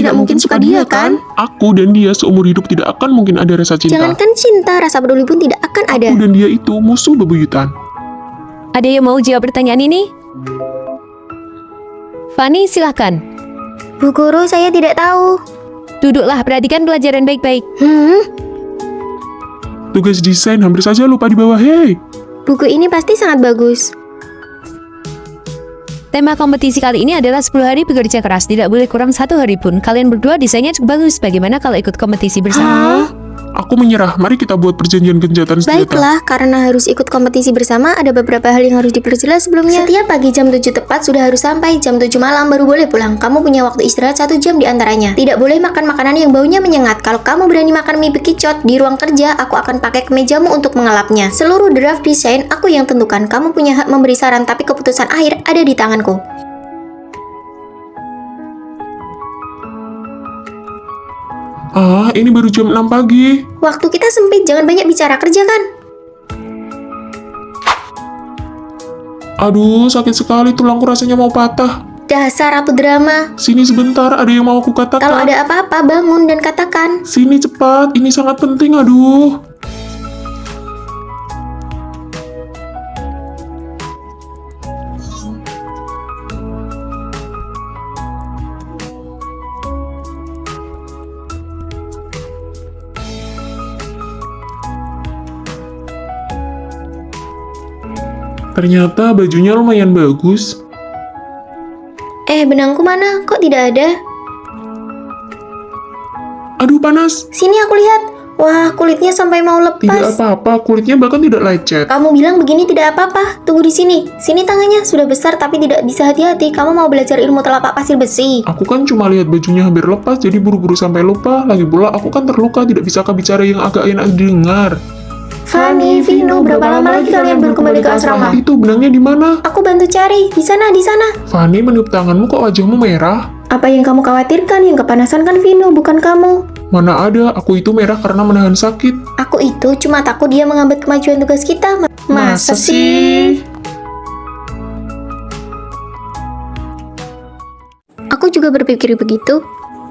tidak mungkin suka dia kan? Aku dan dia seumur hidup tidak akan mungkin ada rasa cinta. Jangankan cinta, rasa peduli pun tidak akan ada. Aku dan dia itu musuh bebuyutan. Ada yang mau jawab pertanyaan ini? Fanny, silahkan. Bu Guru, saya tidak tahu. Duduklah, perhatikan pelajaran baik-baik. Tugas desain hampir saja lupa di bawah. Hei, Buku ini pasti sangat bagus. Tema kompetisi kali ini adalah 10 hari bekerja keras. Tidak boleh kurang 1 hari pun. Kalian berdua desainnya cukup bagus. Bagaimana kalau ikut kompetisi bersama? aku menyerah. Mari kita buat perjanjian gencatan senjata. Baiklah, karena harus ikut kompetisi bersama, ada beberapa hal yang harus diperjelas sebelumnya. Setiap pagi jam 7 tepat sudah harus sampai. Jam 7 malam baru boleh pulang. Kamu punya waktu istirahat 1 jam di antaranya. Tidak boleh makan makanan yang baunya menyengat. Kalau kamu berani makan mie bekicot di ruang kerja, aku akan pakai kemejamu untuk mengelapnya. Seluruh draft desain aku yang tentukan. Kamu punya hak memberi saran, tapi keputusan akhir ada di tanganku. Ini baru jam 6 pagi. Waktu kita sempit, jangan banyak bicara, kerja kan? Aduh, sakit sekali tulangku, rasanya mau patah. Dasar ratu drama. Sini sebentar, ada yang mau aku katakan. Kalau ada apa-apa, bangun dan katakan. Sini cepat, ini sangat penting, aduh. Ternyata bajunya lumayan bagus. Benangku mana? Kok tidak ada? Aduh, panas. Sini aku lihat. Wah, kulitnya sampai mau Tidak lepas. apa-apa, kulitnya bahkan tidak lecet. Kamu bilang begini tidak apa-apa. Tunggu di sini. Sini tangannya sudah besar tapi tidak bisa hati-hati. Kamu mau belajar ilmu telapak pasir besi. Aku kan cuma lihat bajunya hampir lepas, jadi buru-buru sampai lupa. Lagi pula aku kan terluka, tidak bisakah bicara yang agak enak didengar. Fanny, Vino, berapa lama lagi kalian baru kembali ke asrama? Itu benangnya di mana? Aku bantu cari. Di sana, di sana. Fanny, meniup tanganmu kok wajahmu merah? Apa yang kamu khawatirkan? Yang kepanasan kan Vino, bukan kamu. Mana ada, aku itu merah karena menahan sakit. Aku itu cuma takut dia menghambat kemajuan tugas kita. Masa sih? Aku juga berpikir begitu.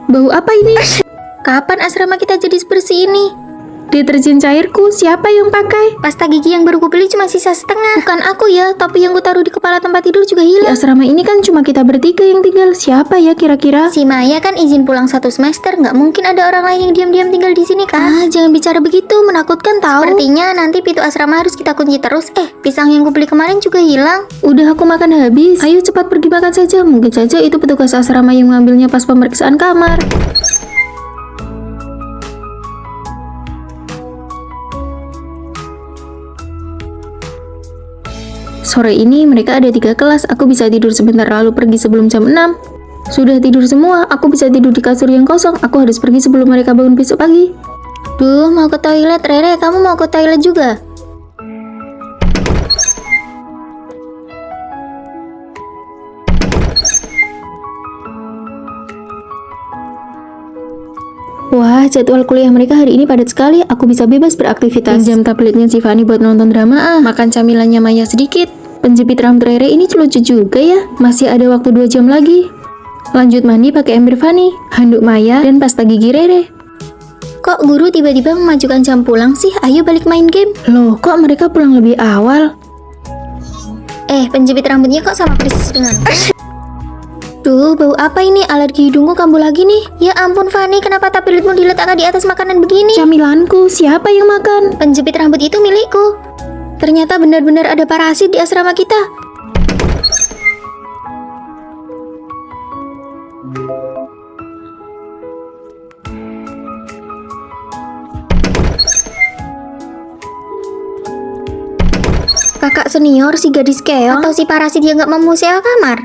Bau apa ini? Kapan asrama kita jadi sebersih ini? Deterjen cairku, siapa yang pakai? Pasta gigi yang baru kubeli cuma sisa setengah. Bukan aku ya, tapi yang taruh di kepala tempat tidur juga hilang. Di asrama ini kan cuma kita bertiga yang tinggal. Siapa ya kira-kira? Si Maya kan izin pulang 1 semester. Nggak mungkin ada orang lain yang diam-diam tinggal di sini kan? Jangan bicara begitu, menakutkan tahu. Sepertinya nanti pintu asrama harus kita kunci terus. Pisang yang kubeli kemarin juga hilang. Udah aku makan habis. Ayo cepat pergi makan saja. Mungkin saja itu petugas asrama yang mengambilnya pas pemeriksaan kamar. Sore ini mereka ada 3 kelas, aku bisa tidur sebentar lalu pergi sebelum jam 6. Sudah tidur semua, aku bisa tidur di kasur yang kosong, aku harus pergi sebelum mereka bangun besok pagi. Duh, mau ke toilet. Rere, kamu mau ke toilet juga? Wah, jadwal kuliah mereka hari ini padat sekali. Aku bisa bebas beraktivitas. Pinjam tabletnya si Fanny buat nonton drama. Makan camilannya Maya sedikit. Penjepit rambut Rere ini lucu juga ya. Masih ada waktu 2 jam lagi. Lanjut mandi pakai ember Fanny, handuk Maya, dan pasta gigi Rere. Kok guru tiba-tiba memajukan jam pulang sih? Ayo balik main game. Loh, kok mereka pulang lebih awal? Penjepit rambutnya kok sama persis dengan Duh, bau apa ini? Alergi hidungku kambuh lagi nih. Ya ampun Fanny, kenapa tabletmu diletakkan di atas makanan begini? Camilanku, siapa yang makan? Penjepit rambut itu milikku. Ternyata benar-benar ada parasit di asrama kita. Kakak senior, si gadis keong, atau si parasit yang gak mau sewa kamar?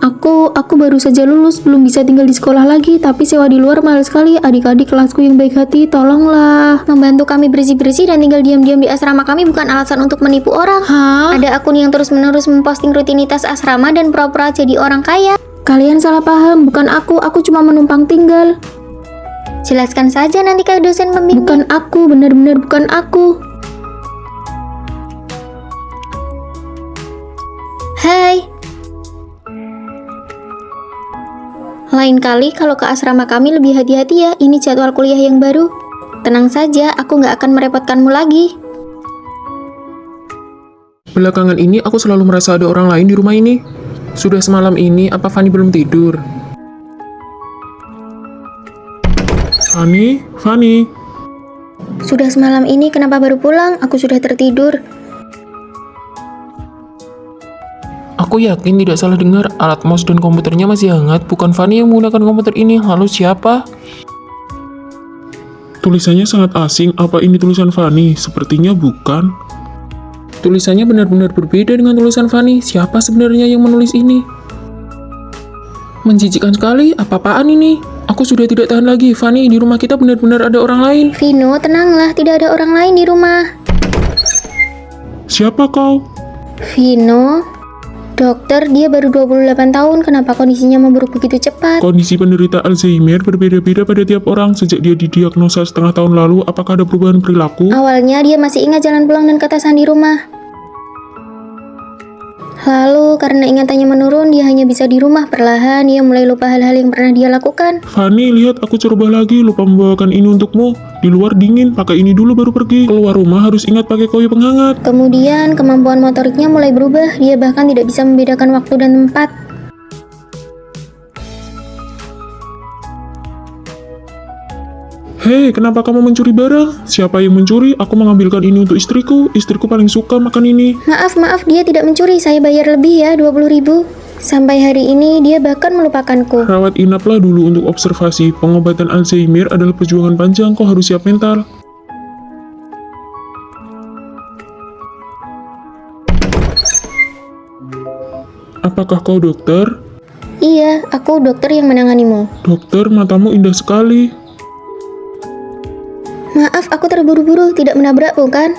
Aku baru saja lulus, belum bisa tinggal di sekolah lagi, tapi sewa di luar mahal sekali. Adik-adik kelasku yang baik hati, tolonglah. Membantu kami bersih-bersih dan tinggal diam-diam di asrama kami bukan alasan untuk menipu orang. Ada akun yang terus-menerus memposting rutinitas asrama dan pura-pura jadi orang kaya. Kalian salah paham, bukan aku cuma menumpang tinggal. Jelaskan saja nanti ke dosen pembimbing. Bukan aku, benar-benar bukan aku. Hai. Lain kali kalau ke asrama kami lebih hati-hati ya, ini jadwal kuliah yang baru. Tenang saja, aku nggak akan merepotkanmu lagi. Belakangan ini aku selalu merasa ada orang lain di rumah ini. Sudah semalam ini, apa Fanny belum tidur? Fanny? Sudah semalam ini kenapa baru pulang? Aku sudah tertidur. Aku yakin tidak salah dengar, alat mouse dan komputernya masih hangat. Bukan Fanny yang menggunakan komputer ini. Lalu siapa? Tulisannya sangat asing. Apa ini tulisan Fanny? Sepertinya bukan. Tulisannya benar-benar berbeda dengan tulisan Fanny. Siapa sebenarnya yang menulis ini? Menjijikkan sekali. Apa-apaan ini? Aku sudah tidak tahan lagi. Fanny, di rumah kita benar-benar ada orang lain. Vino, tenanglah, tidak ada orang lain di rumah. Siapa kau? Vino, dokter, dia baru 28 tahun, kenapa kondisinya memburuk begitu cepat? Kondisi penderita Alzheimer berbeda-beda pada tiap orang. Sejak dia didiagnosa setengah tahun lalu, apakah ada perubahan perilaku? Awalnya dia masih ingat jalan pulang dan ketasan di rumah. Lalu karena ingatannya menurun, dia hanya bisa di rumah. Perlahan dia mulai lupa hal-hal yang pernah dia lakukan. Fanny, lihat aku coba lagi. Lupa membawakan ini untukmu. Di luar dingin, pakai ini dulu baru pergi. Keluar rumah harus ingat pakai koyo penghangat. Kemudian kemampuan motoriknya mulai berubah. Dia bahkan tidak bisa membedakan waktu dan tempat. Hei, kenapa kamu mencuri barang? Siapa yang mencuri? Aku mengambilkan ini untuk istriku. Istriku paling suka makan ini. Maaf, dia tidak mencuri. Saya bayar lebih ya, 20.000. Sampai hari ini dia bahkan melupakanku. Rawat inaplah dulu untuk observasi. Pengobatan Alzheimer adalah perjuangan panjang. Kau harus siap mental. Apakah kau dokter? Iya, aku dokter yang menanganimu. Dokter, matamu indah sekali. Maaf, aku terburu-buru, tidak menabrak bukan?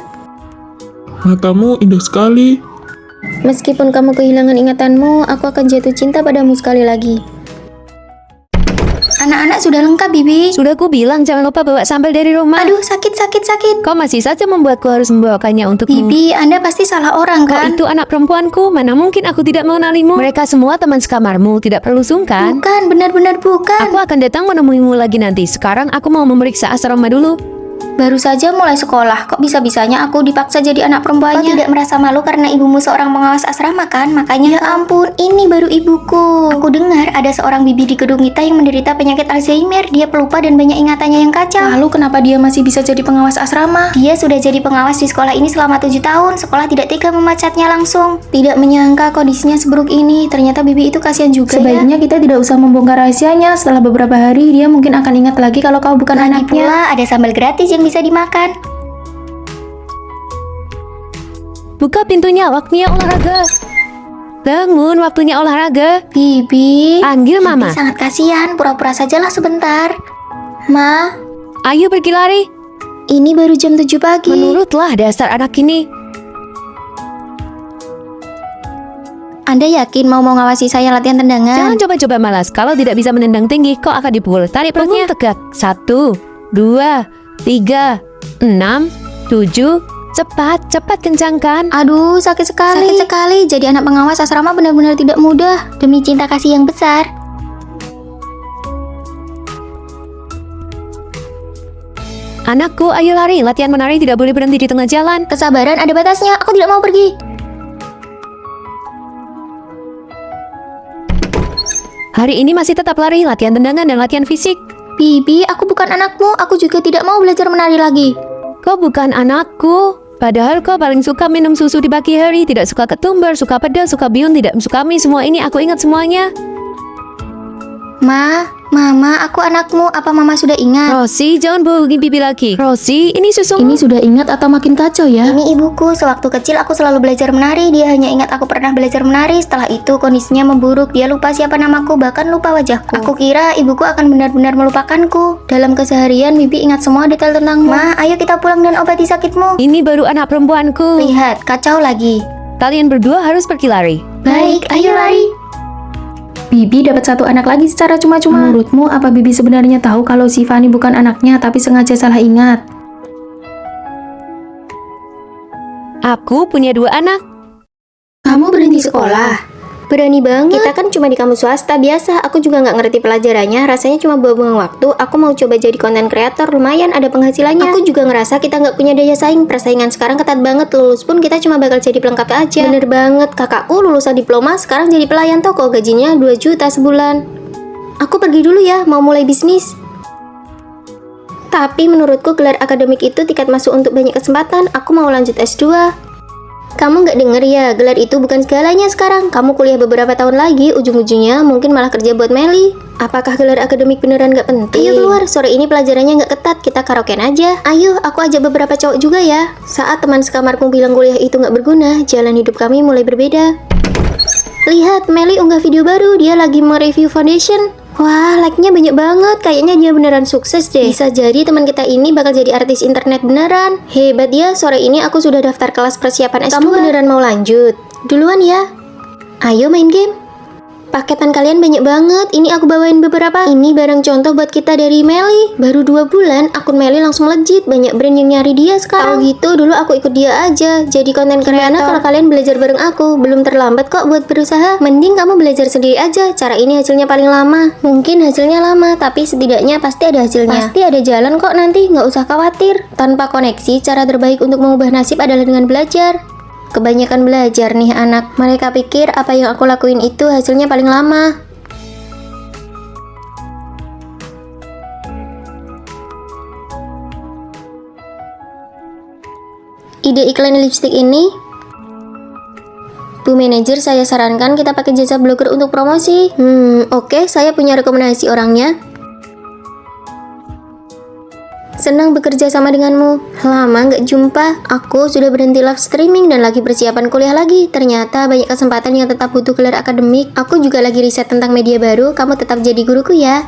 Matamu indah sekali. Meskipun kamu kehilangan ingatanmu, aku akan jatuh cinta padamu sekali lagi. Anak-anak sudah lengkap, Bibi. Sudah ku bilang jangan lupa bawa sambal dari rumah. Aduh, sakit. Kau masih saja membuatku harus membawakannya untukmu. Bibi, Anda pasti salah orang Kau kan? itu anak perempuanku, mana mungkin aku tidak mengenalimu. Mereka semua teman sekamarmu, tidak perlu sungkan. Bukan, benar-benar bukan. Aku akan datang menemuimu lagi nanti. Sekarang aku mau memeriksa asrama dulu. Baru saja mulai sekolah, kok bisa-bisanya aku dipaksa jadi anak perempuannya? Kau tidak merasa malu karena ibumu seorang pengawas asrama kan? Makanya, ya ampun, ini baru ibuku. Aku dengar ada seorang bibi di gedung kita yang menderita penyakit Alzheimer. Dia pelupa dan banyak ingatannya yang kacau. Lalu kenapa dia masih bisa jadi pengawas asrama? Dia sudah jadi pengawas di sekolah ini selama 7 tahun. Sekolah tidak tega memecatnya langsung. Tidak menyangka kondisinya seburuk ini. Ternyata bibi itu kasihan juga. Sebaiknya kita tidak usah membongkar rahasianya. Setelah beberapa hari, dia mungkin akan ingat lagi kalau kau bukan anaknya. Pula ada sambal gratis yang bisa dimakan. Buka pintunya, waktunya olahraga. Bangun, waktunya olahraga. Bibi, Panggil mama. Bibi sangat kasihan, pura-pura sajalah sebentar. Ma, Ayo pergi lari. ini baru jam 7 pagi. Menurutlah dasar anak ini. Anda yakin mau ngawasi saya latihan tendangan? Jangan coba-coba malas. Kalau tidak bisa menendang tinggi, kau akan dipukul. Tarik perutnya tegak. 1, 2, 3, 6, 7. Cepat kencangkan. Aduh, sakit sekali. Sakit sekali. Jadi anak pengawas asrama benar-benar tidak mudah. Demi cinta kasih yang besar. Anakku, ayo lari. Latihan menari tidak boleh berhenti di tengah jalan. Kesabaran ada batasnya. Aku tidak mau pergi. Hari ini masih tetap lari, latihan tendangan dan latihan fisik. Bibi, aku bukan anakmu. Aku juga tidak mau belajar menari lagi. Kau bukan anakku. Padahal kau paling suka minum susu di pagi hari, tidak suka ketumbar, suka pedas, suka bihun, tidak suka mie. Semua ini aku ingat semuanya. Mama, aku anakmu. Apa Mama sudah ingat? Rosie, jangan bohongin bibi lagi. Rosie, ini susumu. Ini sudah ingat atau makin kacau ya? Ini ibuku. Sewaktu kecil aku selalu belajar menari. Dia hanya ingat aku pernah belajar menari. Setelah itu kondisinya memburuk. Dia lupa siapa namaku, bahkan lupa wajahku. Aku kira ibuku akan benar-benar melupakanku. Dalam keseharian, Bibi ingat semua detail tentangmu. Ma, ayo kita pulang dan obati sakitmu. Ini baru anak perempuanku. Lihat, kacau lagi. Kalian berdua harus pergi lari. Baik, ayo lari. Bibi dapat satu anak lagi secara cuma-cuma. Menurutmu, apa Bibi sebenarnya tahu kalau si Fanny bukan anaknya, tapi sengaja salah ingat? Aku punya 2 anak. Kamu berhenti sekolah? Berani banget. Kita kan cuma di kampus swasta biasa. Aku juga nggak ngerti pelajarannya. Rasanya cuma buang-buang waktu. Aku mau coba jadi konten kreator. Lumayan ada penghasilannya. Aku juga ngerasa kita nggak punya daya saing. Persaingan sekarang ketat banget. Lulus pun kita cuma bakal jadi pelengkap aja. Bener banget. Kakakku lulusan diploma sekarang jadi pelayan toko. Gajinya 2 juta sebulan. Aku pergi dulu ya. Mau mulai bisnis. Tapi menurutku gelar akademik itu tiket masuk untuk banyak kesempatan. Aku mau lanjut S2. Kamu nggak denger ya, gelar itu bukan segalanya sekarang. Kamu kuliah beberapa tahun lagi, ujung-ujungnya mungkin malah kerja buat Meli. Apakah gelar akademik beneran nggak penting? Ayo keluar, sore ini pelajarannya nggak ketat, kita karaokean aja. Ayo, aku ajak beberapa cowok juga ya. Saat teman sekamarku bilang kuliah itu nggak berguna, jalan hidup kami mulai berbeda. Lihat, Meli unggah video baru, dia lagi mereview foundation. Wah, like-nya banyak banget. Kayaknya dia beneran sukses deh. Bisa jadi teman kita ini bakal jadi artis internet beneran. Hebat ya, sore ini aku sudah daftar kelas persiapan S2. Kamu beneran mau lanjut? Duluan ya. Ayo main game. Paketan kalian banyak banget. Ini aku bawain beberapa. Ini barang contoh buat kita dari Meli. Baru 2 bulan, akun Meli langsung legit. Banyak brand yang nyari dia sekarang. Tahu gitu, dulu aku ikut dia aja. Jadi konten kreator. Kalau kalian belajar bareng aku, belum terlambat kok buat berusaha. Mending kamu belajar sendiri aja. Cara ini hasilnya paling lama. Mungkin hasilnya lama, tapi setidaknya pasti ada hasilnya. Pasti ada jalan kok nanti, nggak usah khawatir. Tanpa koneksi, cara terbaik untuk mengubah nasib adalah dengan belajar. Kebanyakan belajar nih anak. Mereka pikir apa yang aku lakuin itu hasilnya paling lama. Ide iklan lipstick ini, Bu Manajer, saya sarankan kita pakai jasa blogger untuk promosi. Oke, saya punya rekomendasi orangnya. Senang bekerja sama denganmu. Lama nggak jumpa. Aku sudah berhenti live streaming dan lagi persiapan kuliah lagi. Ternyata banyak kesempatan yang tetap butuh gelar akademik. Aku juga lagi riset tentang media baru. Kamu tetap jadi guruku ya.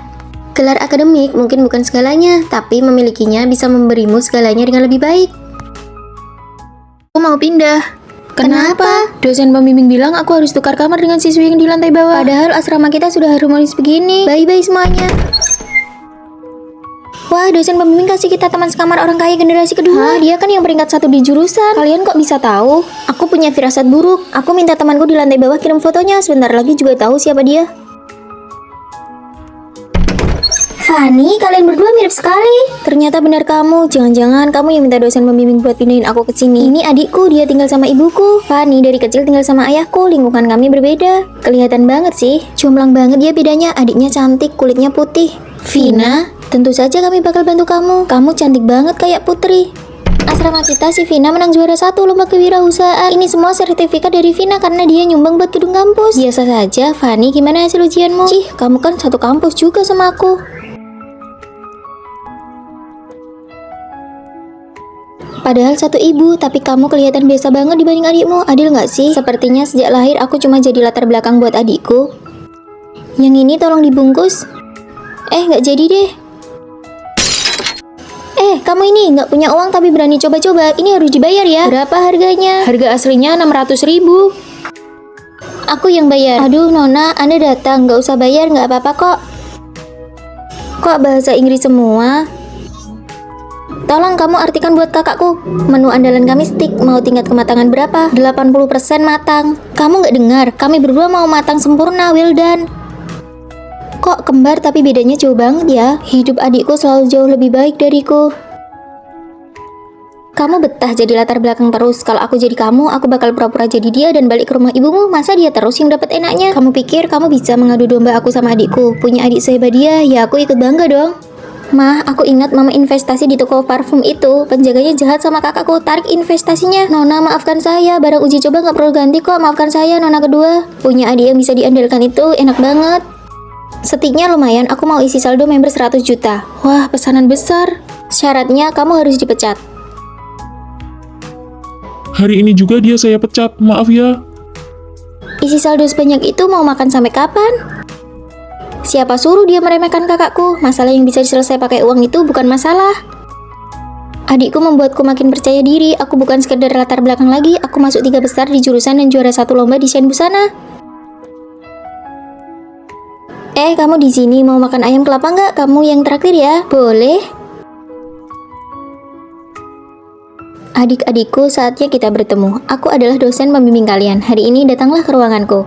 Gelar akademik mungkin bukan segalanya, tapi memilikinya bisa memberimu segalanya dengan lebih baik. Aku mau pindah. Kenapa? Dosen pembimbing bilang aku harus tukar kamar dengan siswi yang di lantai bawah. Padahal asrama kita sudah harmonis begini. Bye-bye semuanya. Wah, dosen pembimbing kasih kita teman sekamar orang kaya generasi kedua. Dia kan yang peringkat 1 di jurusan. Kalian kok bisa tahu? Aku punya firasat buruk. Aku minta temanku di lantai bawah kirim fotonya. Sebentar lagi juga tahu siapa dia. Fanny, kalian berdua mirip sekali. Ternyata benar kamu. Jangan-jangan kamu yang minta dosen pembimbing buat pindahin aku ke sini. Ini adikku, dia tinggal sama ibuku. Fanny dari kecil tinggal sama ayahku. Lingkungan kami berbeda. Kelihatan banget sih. Jomplang banget dia bedanya. Adiknya cantik, kulitnya putih. Vina, tentu saja kami bakal bantu kamu. Kamu cantik banget kayak putri. Asrama kita si Vina menang juara 1 lomba kewirausahaan. Ini semua sertifikat dari Vina karena dia nyumbang buat gedung kampus. Biasa saja. Fanny, gimana hasil ujianmu? Cih, kamu kan satu kampus juga sama aku. Padahal satu ibu, tapi kamu kelihatan biasa banget dibanding adikmu. Adil nggak sih? Sepertinya sejak lahir aku cuma jadi latar belakang buat adikku. Yang ini tolong dibungkus. Nggak jadi deh. Kamu ini nggak punya uang tapi berani coba-coba. Ini harus dibayar ya. Berapa harganya? Harga aslinya 600.000. Aku yang bayar. Aduh Nona, Anda datang. Nggak usah bayar, nggak apa-apa kok. Kok bahasa Inggris semua? Tolong kamu artikan buat kakakku. Menu andalan kami steak. Mau tingkat kematangan berapa? 80% matang. Kamu nggak dengar? Kami berdua mau matang sempurna, well done. Kok kembar tapi bedanya jauh banget ya? Hidup adikku selalu jauh lebih baik dariku. Kamu betah jadi latar belakang terus. Kalau aku jadi kamu, aku bakal pura-pura jadi dia dan balik ke rumah ibumu. Masa dia terus yang dapat enaknya? Kamu pikir kamu bisa mengadu domba aku sama adikku? Punya adik sehebat dia, ya aku ikut bangga dong. Mah, aku ingat mama investasi di toko parfum itu. Penjaganya jahat sama kakakku, tarik investasinya. Nona, maafkan saya, barang uji coba nggak perlu ganti kok. Maafkan saya, Nona kedua. Punya adik yang bisa diandalkan itu enak banget. Setiknya lumayan, aku mau isi saldo member 100 juta. Wah, pesanan besar. Syaratnya kamu harus dipecat. Hari ini juga dia saya pecat, maaf ya. Isi saldo sebanyak itu mau makan sampai kapan? Siapa suruh dia meremehkan kakakku? Masalah yang bisa diselesaikan pakai uang itu bukan masalah. Adikku membuatku makin percaya diri. Aku bukan sekedar latar belakang lagi. Aku masuk 3 besar di jurusan dan juara 1 lomba desain busana. Kamu di sini mau makan ayam kelapa nggak? Kamu yang traktir ya? Boleh. Adik-adikku, saatnya kita bertemu. Aku adalah dosen pembimbing kalian. Hari ini datanglah ke ruanganku.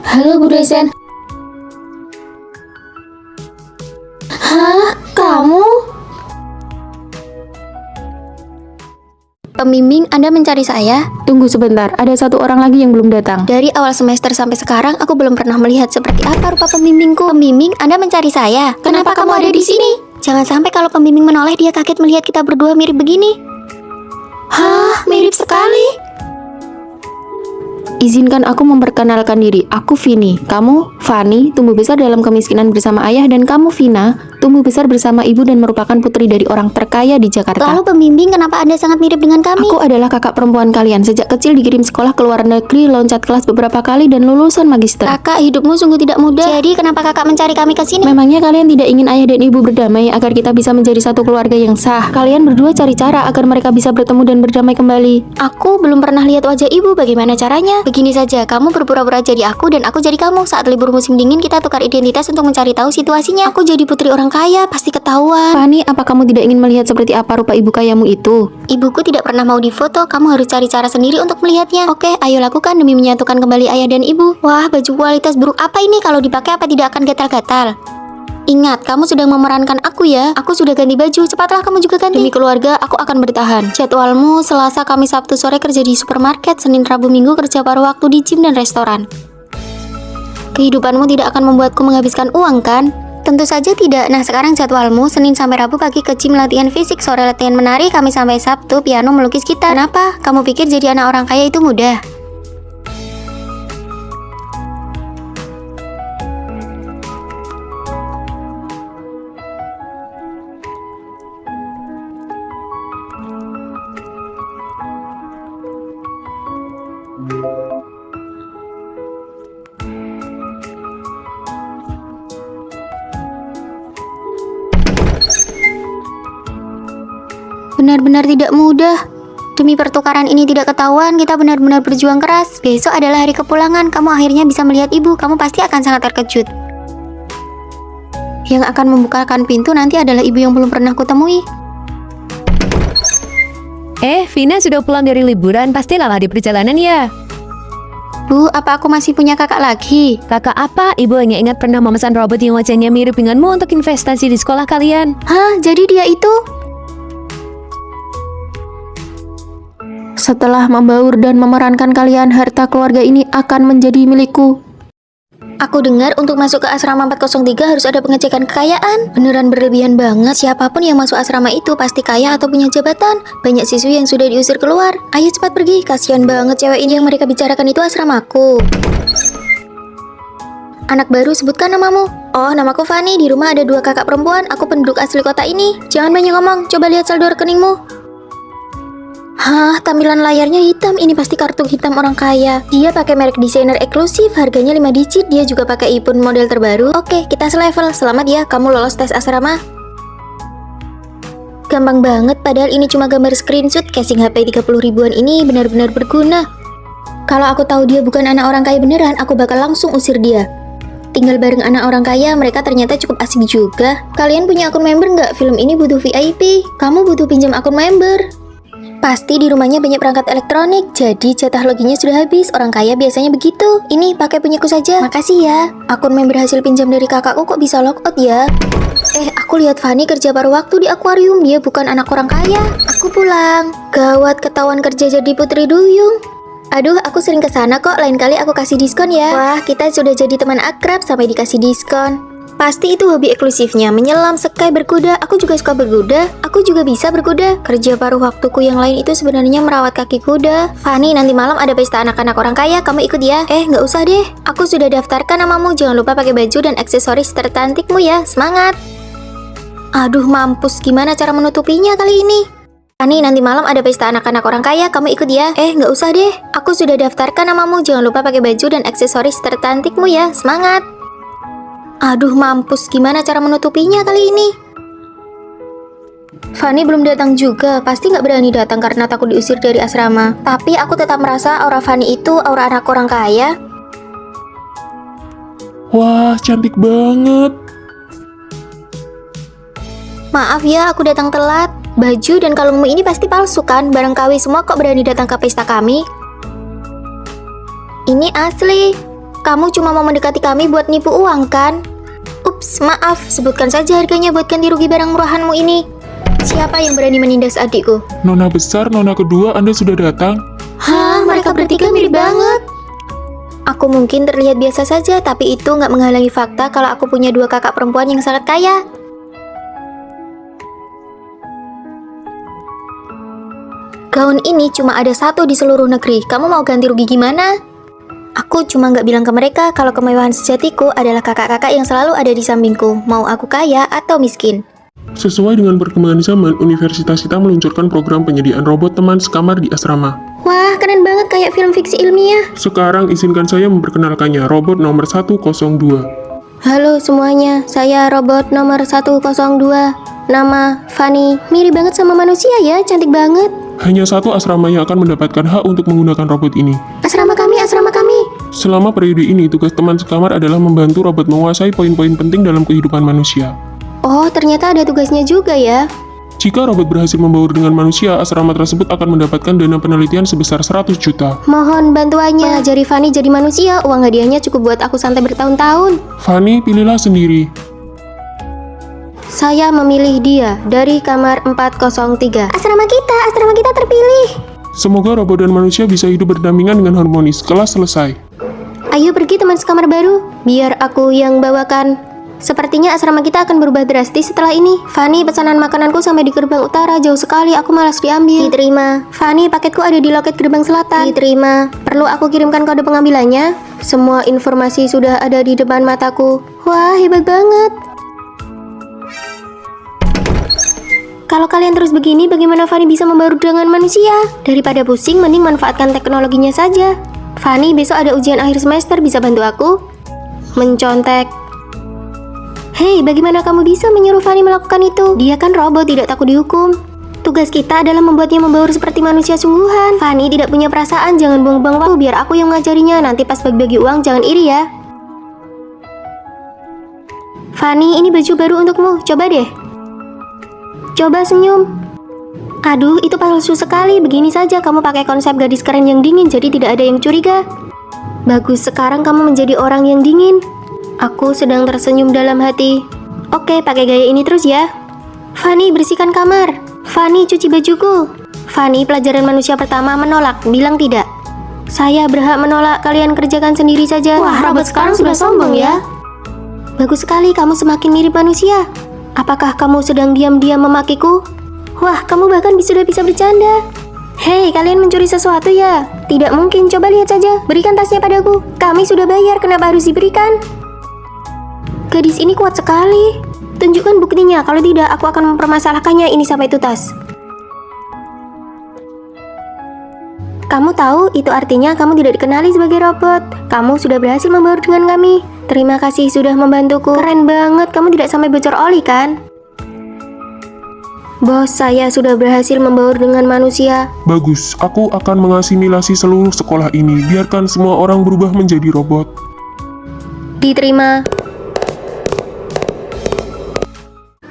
Halo Bu dosen. Hah? Kamu? Pembimbing, Anda mencari saya? Tunggu sebentar, ada satu orang lagi yang belum datang. Dari awal semester sampai sekarang, aku belum pernah melihat seperti apa rupa pembimbingku. Pembimbing, Anda mencari saya? Kenapa kamu ada di sini? Jangan sampai kalau pembimbing menoleh dia kaget melihat kita berdua mirip begini. Hah, mirip sekali. Izinkan aku memperkenalkan diri. Aku Vini. Kamu, Fani, tumbuh besar dalam kemiskinan bersama ayah, dan kamu, Vina, tumbuh besar bersama ibu dan merupakan putri dari orang terkaya di Jakarta. Lalu pembimbing, kenapa Anda sangat mirip dengan kami? Aku adalah kakak perempuan kalian. Sejak kecil dikirim sekolah ke luar negeri, loncat kelas beberapa kali, dan lulusan magister. Kakak, hidupmu sungguh tidak mudah. Jadi kenapa kakak mencari kami ke sini? Memangnya kalian tidak ingin ayah dan ibu berdamai agar kita bisa menjadi satu keluarga yang sah? Kalian berdua cari cara agar mereka bisa bertemu dan berdamai kembali. Aku belum pernah lihat wajah ibu, bagaimana caranya? Begini saja, kamu berpura-pura jadi aku dan aku jadi kamu. Saat libur musim dingin kita tukar identitas untuk mencari tahu situasinya. Aku jadi putri orang kaya, pasti ketahuan. Fani, apa kamu tidak ingin melihat seperti apa rupa ibu kayamu itu? Ibuku tidak pernah mau difoto, kamu harus cari cara sendiri untuk melihatnya. Oke, ayo lakukan demi menyatukan kembali ayah dan ibu. Wah, baju kualitas buruk apa ini? Kalau dipakai apa tidak akan gatal-gatal? Ingat, kamu sedang memerankan aku ya. Aku sudah ganti baju, cepatlah kamu juga ganti. Demi keluarga, aku akan bertahan. Jadwalmu Selasa, Kamis, Sabtu sore kerja di supermarket, Senin, Rabu, Minggu kerja paruh waktu di gym dan restoran. Kehidupanmu tidak akan membuatku menghabiskan uang, kan? Tentu saja tidak. Nah, sekarang jadwalmu Senin sampai Rabu pagi ke gym latihan fisik, sore latihan menari, Kamis sampai Sabtu piano melukis gitar. Kenapa? Kamu pikir jadi anak orang kaya itu mudah? Benar-benar tidak mudah. Demi pertukaran ini tidak ketahuan, kita benar-benar berjuang keras. Besok adalah hari kepulangan, kamu akhirnya bisa melihat ibu. Kamu pasti akan sangat terkejut. Yang akan membukakan pintu nanti adalah ibu yang belum pernah kutemui. Vina sudah pulang dari liburan, pasti lelah di perjalanan ya. Bu, apa aku masih punya kakak lagi? Kakak apa? Ibu hanya ingat pernah memesan robot yang wajahnya mirip denganmu untuk investasi di sekolah kalian. Hah, jadi dia itu? Setelah membaur dan memerankan kalian, harta keluarga ini akan menjadi milikku. Aku dengar untuk masuk ke asrama 403 harus ada pengecekan kekayaan. Beneran berlebihan banget. Siapapun yang masuk asrama itu pasti kaya atau punya jabatan. Banyak siswi yang sudah diusir keluar. Ayo cepat pergi. Kasihan banget cewek ini. Yang mereka bicarakan itu asramaku. Anak baru, sebutkan namamu. Oh, namaku Fani. Di rumah ada 2 kakak perempuan. Aku penduduk asli kota ini. Jangan banyak ngomong. Coba lihat saldo rekeningmu. Hah, tampilan layarnya hitam. Ini pasti kartu hitam orang kaya. Dia pakai merek desainer eksklusif, harganya 5 digit. Dia juga pakai iPhone model terbaru. Oke, kita selevel. Selamat ya, kamu lolos tes asrama. Gampang banget, padahal ini cuma gambar screenshot. Casing HP 30 ribuan ini benar-benar berguna. Kalau aku tahu dia bukan anak orang kaya beneran, aku bakal langsung usir dia. Tinggal bareng anak orang kaya, mereka ternyata cukup asik juga. Kalian punya akun member nggak? Film ini butuh VIP. Kamu butuh pinjam akun member. Pasti di rumahnya banyak perangkat elektronik, jadi jatah loginnya sudah habis. Orang kaya biasanya begitu. Ini pakai punyaku saja. Makasih ya. Akun member hasil pinjam dari kakakku kok bisa logout ya? Aku lihat Fani kerja paruh waktu di akuarium. Dia bukan anak orang kaya. Aku pulang. Gawat, ketahuan kerja jadi putri duyung. Aduh, aku sering kesana kok. Lain kali aku kasih diskon ya. Wah, kita sudah jadi teman akrab sampai dikasih diskon. Pasti itu hobi eksklusifnya, menyelam, sky, berkuda. Aku juga suka berkuda. Aku juga bisa berkuda. Kerja paruh waktuku yang lain itu sebenarnya merawat kaki kuda. Fani, nanti malam ada pesta anak-anak orang kaya. Kamu ikut ya? Nggak usah deh. Aku sudah daftarkan namamu. Jangan lupa pakai baju dan aksesoris tercantikmu ya. Semangat. Aduh, mampus. Gimana cara menutupinya kali ini? Fani, nanti malam ada pesta anak-anak orang kaya. Kamu ikut ya? Nggak usah deh. Aku sudah daftarkan namamu. Jangan lupa pakai baju dan aksesoris tercantikmu ya. Semangat. Aduh, mampus. Gimana cara menutupinya kali ini? Fani belum datang juga. Pasti nggak berani datang karena takut diusir dari asrama. Tapi aku tetap merasa aura Fani itu aura anak orang kaya. Wah, cantik banget. Maaf ya, aku datang telat. Baju dan kalungmu ini pasti palsu kan? Barang KW semua kok berani datang ke pesta kami? Ini asli. Kamu cuma mau mendekati kami buat nipu uang, kan? Ups, maaf. Sebutkan saja harganya buat ganti rugi barang murahanmu ini. Siapa yang berani menindas adikku? Nona besar, nona kedua, Anda sudah datang? Hah, mereka bertiga mirip banget. Aku mungkin terlihat biasa saja, tapi itu nggak menghalangi fakta kalau aku punya 2 kakak perempuan yang sangat kaya. Gaun ini cuma ada 1 di seluruh negeri. Kamu mau ganti rugi gimana? Aku cuma nggak bilang ke mereka kalau kemewahan sejatiku adalah kakak-kakak yang selalu ada di sampingku. Mau aku kaya atau miskin. Sesuai dengan perkembangan zaman, universitas kita meluncurkan program penyediaan robot teman sekamar di asrama. Wah, keren banget kayak film fiksi ilmiah. Sekarang izinkan saya memperkenalkannya, robot nomor 102. Halo semuanya, saya robot nomor 102. Nama Fanny. Mirip banget sama manusia ya, cantik banget. Hanya 1 asrama yang akan mendapatkan hak untuk menggunakan robot ini. Asrama kami, asrama kami. Selama periode ini, tugas teman sekamar adalah membantu robot menguasai poin-poin penting dalam kehidupan manusia. Oh, ternyata ada tugasnya juga ya. Jika robot berhasil membaur dengan manusia, asrama tersebut akan mendapatkan dana penelitian sebesar 100 juta. Mohon bantuannya. Mengajari Fanny jadi manusia, uang hadiahnya cukup buat aku santai bertahun-tahun. Fanny, pilihlah sendiri. Saya memilih dia dari kamar 403. Asrama kita terpilih. Semoga robot dan manusia bisa hidup berdampingan dengan harmonis. Kelas selesai. Ayo pergi teman sekamar baru, biar aku yang bawakan. Sepertinya asrama kita akan berubah drastis setelah ini. Fanny, pesanan makananku sampai di gerbang utara, jauh sekali, aku malas diambil. Diterima. Fanny, paketku ada di loket gerbang selatan. Diterima. Perlu aku kirimkan kode pengambilannya? Semua informasi sudah ada di depan mataku. Wah, hebat banget. Kalau kalian terus begini, bagaimana Fanny bisa membaur dengan manusia? Daripada pusing, mending manfaatkan teknologinya saja. Fanny, besok ada ujian akhir semester, bisa bantu aku? Mencontek. Hei, bagaimana kamu bisa menyuruh Fanny melakukan itu? Dia kan robot, tidak takut dihukum. Tugas kita adalah membuatnya membaur seperti manusia sungguhan. Fanny tidak punya perasaan, jangan buang-buang waktu, biar aku yang mengajarinya. Nanti pas bagi-bagi uang, jangan iri ya. Fanny, ini baju baru untukmu, coba deh. Coba senyum. Aduh, itu palsu sekali. Begini saja, kamu pakai konsep gadis keren yang dingin, jadi tidak ada yang curiga. Bagus, sekarang kamu menjadi orang yang dingin. Aku sedang tersenyum dalam hati. Oke, pakai gaya ini terus ya. Fanny, bersihkan kamar. Fanny, cuci bajuku. Fanny, pelajaran manusia pertama menolak, bilang tidak. Saya berhak menolak, kalian kerjakan sendiri saja. Wah, robot sekarang sudah sombong ya. Bagus sekali, kamu semakin mirip manusia. Apakah kamu sedang diam-diam memakiku? Wah, kamu bahkan sudah bisa bercanda. Hei, kalian mencuri sesuatu ya? Tidak mungkin, coba lihat saja. Berikan tasnya padaku. Kami sudah bayar, kenapa harus diberikan? Gadis ini kuat sekali. Tunjukkan buktinya, kalau tidak aku akan mempermasalahkannya. Ini sampai tuntas. Kamu tahu, itu artinya kamu tidak dikenali sebagai robot. Kamu sudah berhasil membaur dengan kami. Terima kasih sudah membantuku. Keren banget, kamu tidak sampai bocor oli kan? Bos, saya sudah berhasil membaur dengan manusia. Bagus, aku akan mengasimilasi seluruh sekolah ini. Biarkan semua orang berubah menjadi robot. Diterima.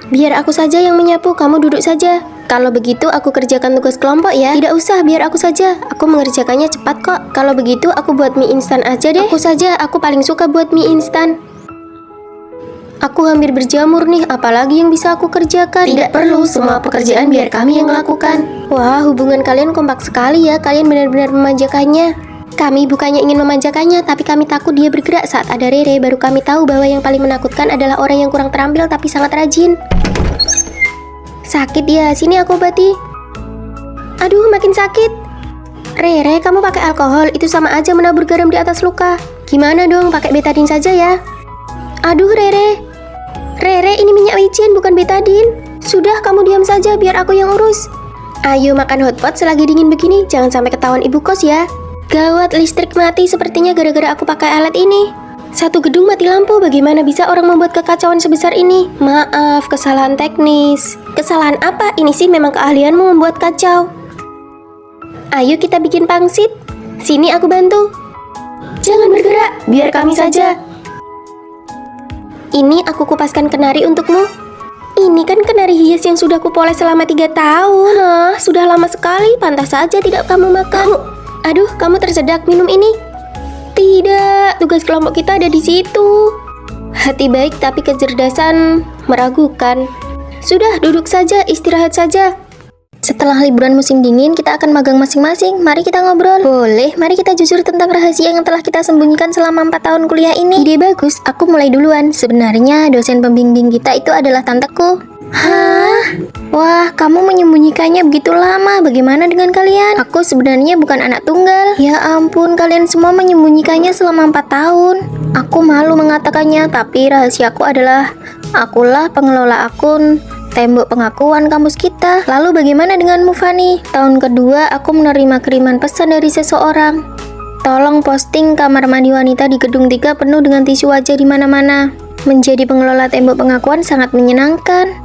Biar aku saja yang menyapu, kamu duduk saja. Kalau begitu aku kerjakan tugas kelompok ya. Tidak usah, biar aku saja. Aku mengerjakannya cepat kok. Kalau begitu aku buat mie instan aja deh. Aku saja, aku paling suka buat mie instan. Aku hampir berjamur nih, apalagi yang bisa aku kerjakan? Tidak perlu, semua pekerjaan biar kami yang melakukan. Wah, hubungan kalian kompak sekali ya. Kalian benar-benar memanjakannya. Kami bukannya ingin memanjakannya, tapi kami takut dia bergerak. Saat ada Rere, baru kami tahu bahwa yang paling menakutkan adalah orang yang kurang terampil tapi sangat rajin. Sakit ya, sini aku obati. Aduh, makin sakit. Rere, kamu pakai alkohol, itu sama aja menabur garam di atas luka. Gimana dong, pakai betadine saja ya. Aduh, Rere. Rere, ini minyak micin, bukan betadine. Sudah, kamu diam saja, biar aku yang urus. Ayo makan hotpot selagi dingin begini, jangan sampai ketahuan ibu kos ya. Gawat, listrik mati sepertinya gara-gara aku pakai alat ini. Satu gedung mati lampu, bagaimana bisa orang membuat kekacauan sebesar ini? Maaf, kesalahan teknis. Kesalahan apa? Ini sih memang keahlianmu membuat kacau. Ayo kita bikin pangsit. Sini aku bantu. Jangan bergerak, biar kami saja. Ini aku kupaskan kenari untukmu. Ini kan kenari hias yang sudah kupoles selama 3 tahun. Hah, sudah lama sekali, pantas saja tidak kamu makan. Aduh, kamu tersedak, minum ini. Tidak, tugas kelompok kita ada di situ. Hati baik tapi kecerdasan meragukan. Sudah, duduk saja, istirahat saja. Setelah liburan musim dingin, kita akan magang masing-masing. Mari kita ngobrol. Boleh, mari kita jujur tentang rahasia yang telah kita sembunyikan selama 4 tahun kuliah ini. Ide bagus, aku mulai duluan. Sebenarnya dosen pembimbing kita itu adalah tanteku. Hah? Wah, kamu menyembunyikannya begitu lama. Bagaimana dengan kalian? Aku sebenarnya bukan anak tunggal. Ya ampun, kalian semua menyembunyikannya selama 4 tahun. Aku malu mengatakannya, tapi rahasiaku adalah akulah pengelola akun tembok pengakuan kampus kita. Lalu bagaimana denganmu, Fanny? Tahun kedua, aku menerima kiriman pesan dari seseorang. Tolong posting kamar mandi wanita di gedung 3 penuh dengan tisu wajah di mana-mana. Menjadi pengelola tembok pengakuan sangat menyenangkan.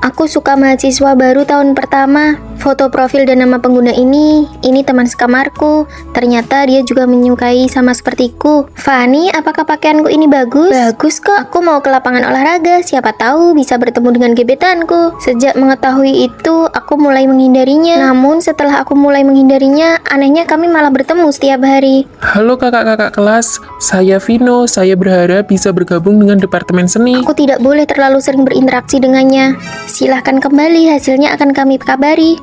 Aku suka mahasiswa baru tahun pertama. Foto profil dan nama pengguna ini teman sekamarku. Ternyata dia juga menyukai sama sepertiku. Fanny, apakah pakaianku ini bagus? Bagus kok. Aku mau ke lapangan olahraga. Siapa tahu bisa bertemu dengan gebetanku. Sejak mengetahui itu, aku mulai menghindarinya. Namun setelah aku mulai menghindarinya, anehnya kami malah bertemu setiap hari. Halo kakak-kakak kelas, saya Vino. Saya berharap bisa bergabung dengan Departemen Seni. Aku tidak boleh terlalu sering berinteraksi dengannya. Silahkan kembali, hasilnya akan kami kabari.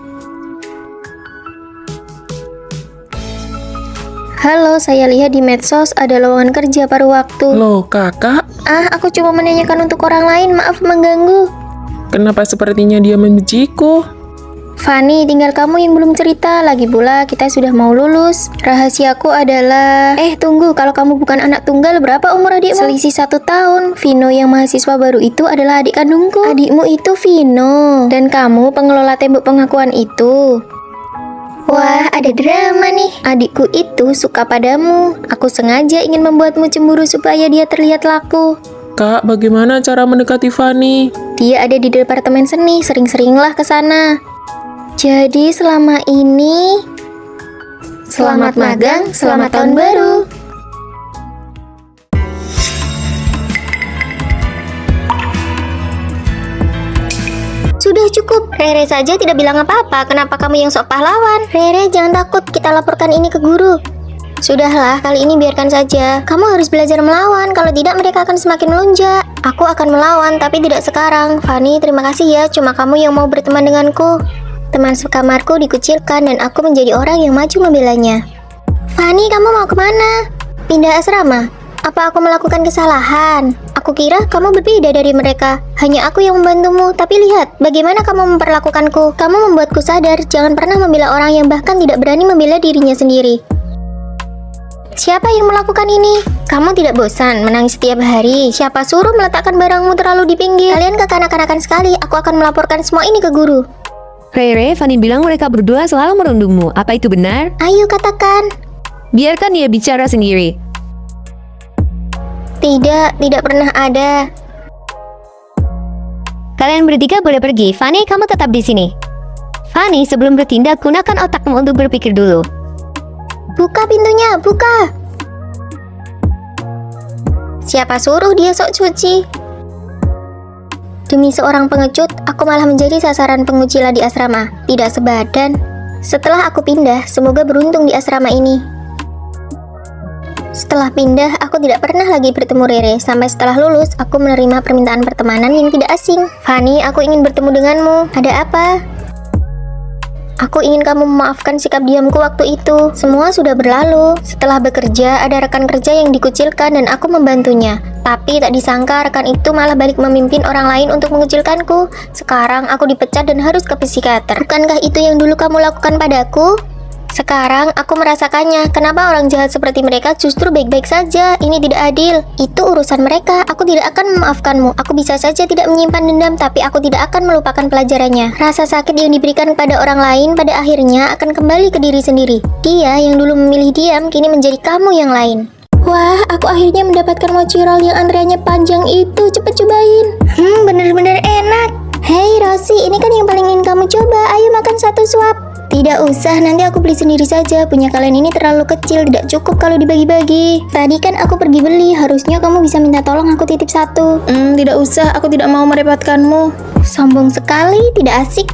Halo, saya lihat di medsos ada lowongan kerja paruh waktu. Loh kakak, Aku cuma menanyakan untuk orang lain, maaf mengganggu. kenapa sepertinya dia membenciku? Fanny, tinggal kamu yang belum cerita. Lagi pula kita sudah mau lulus. Rahasiaku adalah... tunggu, kalau kamu bukan anak tunggal, berapa umur adikmu? Selisih 1 tahun. Vino yang mahasiswa baru itu adalah adik kandungku. Adikmu itu Vino. Dan kamu pengelola tembok pengakuan itu. Wah, ada drama nih. Adikku itu suka padamu. Aku sengaja ingin membuatmu cemburu supaya dia terlihat laku. Kak, bagaimana cara mendekati Fanny? Dia ada di Departemen Seni, sering-seringlah ke sana. Jadi selama ini, selamat magang, selamat tahun baru. Sudah cukup, Rere saja tidak bilang apa-apa. Kenapa kamu yang sok pahlawan? Rere, jangan takut, kita laporkan ini ke guru. Sudahlah, kali ini biarkan saja. Kamu harus belajar melawan, kalau tidak mereka akan semakin melunjak. Aku akan melawan, tapi tidak sekarang. Fanny, terima kasih ya, cuma kamu yang mau berteman denganku. Teman sekamarku dikucilkan dan aku menjadi orang yang maju membelanya. Fanny, kamu mau kemana? Pindah asrama? Apa aku melakukan kesalahan? Aku kira kamu berbeda dari mereka. Hanya aku yang membantumu, tapi lihat bagaimana kamu memperlakukanku. Kamu membuatku sadar, jangan pernah membela orang yang bahkan tidak berani membela dirinya sendiri. Siapa yang melakukan ini? Kamu tidak bosan menangis setiap hari? Siapa suruh meletakkan barangmu terlalu di pinggir? Kalian kekanak-kanakan sekali, aku akan melaporkan semua ini ke guru. Rere, Fanny bilang mereka berdua selalu merundungmu. Apa itu benar? Ayo katakan. Biarkan dia bicara sendiri. Tidak pernah ada. Kalian bertiga boleh pergi. Fanny, kamu tetap di sini. Fanny, sebelum bertindak, gunakan otakmu untuk berpikir dulu. Buka pintunya, buka. Siapa suruh dia sok cuci? Demi seorang pengecut, aku malah menjadi sasaran pengucilan di asrama. Tidak sebadan. Setelah aku pindah, semoga beruntung di asrama ini. Setelah pindah, aku tidak pernah lagi bertemu Rere. Sampai setelah lulus, aku menerima permintaan pertemanan yang tidak asing. Fanny, aku ingin bertemu denganmu. Ada apa? Aku ingin kamu memaafkan sikap diamku waktu itu. Semua sudah berlalu. Setelah bekerja, ada rekan kerja yang dikucilkan dan aku membantunya. Tapi tak disangka rekan itu malah balik memimpin orang lain untuk mengucilkanku. Sekarang aku dipecat dan harus ke psikiater. Bukankah itu yang dulu kamu lakukan padaku? Sekarang aku merasakannya. Kenapa orang jahat seperti mereka justru baik-baik saja? Ini tidak adil. Itu urusan mereka. Aku tidak akan memaafkanmu. Aku bisa saja tidak menyimpan dendam, tapi aku tidak akan melupakan pelajarannya. Rasa sakit yang diberikan kepada orang lain pada akhirnya akan kembali ke diri sendiri. Dia yang dulu memilih diam, kini menjadi kamu yang lain. Wah, aku akhirnya mendapatkan mochi roll yang antreannya panjang itu. Cepet cobain. Bener-bener enak. Hei Rosie, ini kan yang paling ingin kamu coba. Ayo makan satu suap. Tidak usah, nanti aku beli sendiri saja. Punya kalian ini terlalu kecil, tidak cukup kalau dibagi-bagi. Tadi kan aku pergi beli, harusnya kamu bisa minta tolong aku titip satu. Tidak usah, aku tidak mau merepotkanmu. Sombong sekali, tidak asik.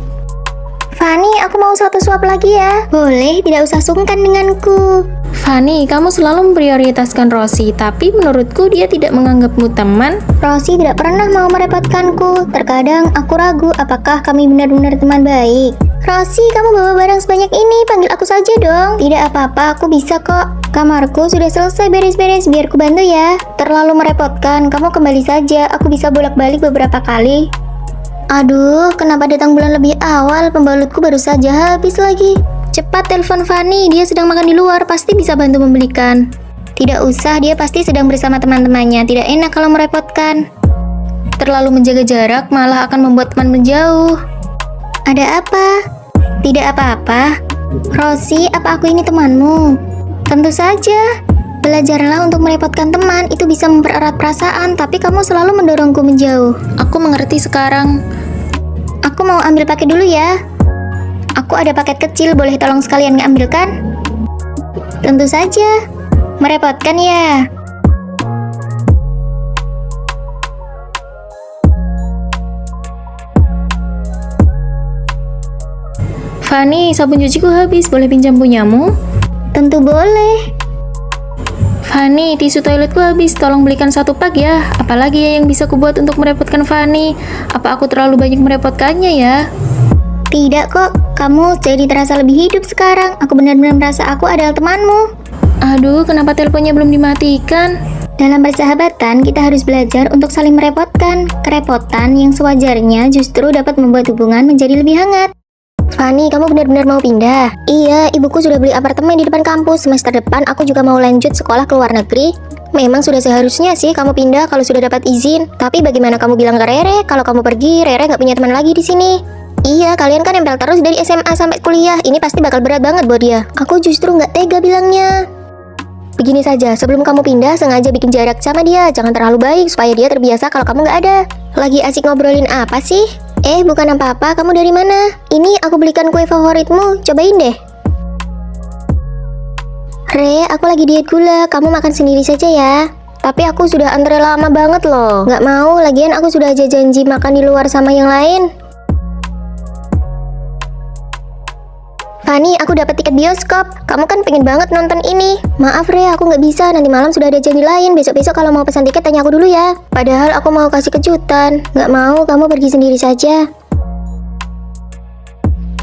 Fanny, aku mau satu suap lagi ya. Boleh, tidak usah sungkan denganku. Fanny, kamu selalu memprioritaskan Rosie, tapi menurutku dia tidak menganggapmu teman. Rosie tidak pernah mau merepotkanku. Terkadang aku ragu apakah kami benar-benar teman baik. Rosie, kamu bawa barang sebanyak ini, panggil aku saja dong. Tidak apa-apa, aku bisa kok. Kamarku sudah selesai beres-beres, biar ku bantu ya. Terlalu merepotkan, kamu kembali saja. Aku bisa bolak-balik beberapa kali. Aduh, kenapa datang bulan lebih awal? Pembalutku baru saja habis lagi. Cepat telepon Fanny, dia sedang makan di luar, pasti bisa bantu membelikan. Tidak usah, dia pasti sedang bersama teman-temannya. Tidak enak kalau merepotkan. Terlalu menjaga jarak malah akan membuat teman menjauh. Ada apa? Tidak apa-apa. Rosie, apa aku ini temanmu? Tentu saja. Belajarlah untuk merepotkan teman, itu bisa mempererat perasaan, tapi kamu selalu mendorongku menjauh. Aku mengerti sekarang. Aku mau ambil paket dulu ya. Aku ada paket kecil, boleh tolong sekalian ngambilkan? Tentu saja. Merepotkan ya. Fanny, sabun cuciku habis, boleh pinjam punyamu? Tentu boleh. Fanny, tisu toiletku habis, tolong belikan 1 pak ya. Apalagi ya yang bisa kubuat untuk merepotkan Fanny? Apa aku terlalu banyak merepotkannya ya? Tidak kok, kamu jadi terasa lebih hidup sekarang. Aku benar-benar merasa aku adalah temanmu. Aduh, kenapa teleponnya belum dimatikan? Dalam persahabatan, kita harus belajar untuk saling merepotkan. Kerepotan yang sewajarnya justru dapat membuat hubungan menjadi lebih hangat. Fanny, kamu benar-benar mau pindah? Iya, ibuku sudah beli apartemen di depan kampus. Semester depan aku juga mau lanjut sekolah ke luar negeri. Memang sudah seharusnya sih kamu pindah kalau sudah dapat izin. Tapi bagaimana kamu bilang ke Rere? Kalau kamu pergi, Rere nggak punya teman lagi di sini. Iya, kalian kan nempel terus dari SMA sampai kuliah. Ini pasti bakal berat banget buat dia. Aku justru nggak tega bilangnya. Begini saja, sebelum kamu pindah, sengaja bikin jarak sama dia. Jangan terlalu baik, supaya dia terbiasa kalau kamu nggak ada. Lagi asik ngobrolin apa sih? Bukan apa-apa, kamu dari mana? Ini aku belikan kue favoritmu, cobain deh. Re, aku lagi diet gula, kamu makan sendiri saja ya. Tapi aku sudah antre lama banget loh. Nggak mau, lagian aku sudah aja janji makan di luar sama yang lain. Fanny, aku dapat tiket bioskop. Kamu kan pengen banget nonton ini. Maaf Re, aku nggak bisa. Nanti malam sudah ada janji lain. Besok-besok kalau mau pesan tiket tanya aku dulu ya. Padahal aku mau kasih kejutan. Nggak mau, kamu pergi sendiri saja.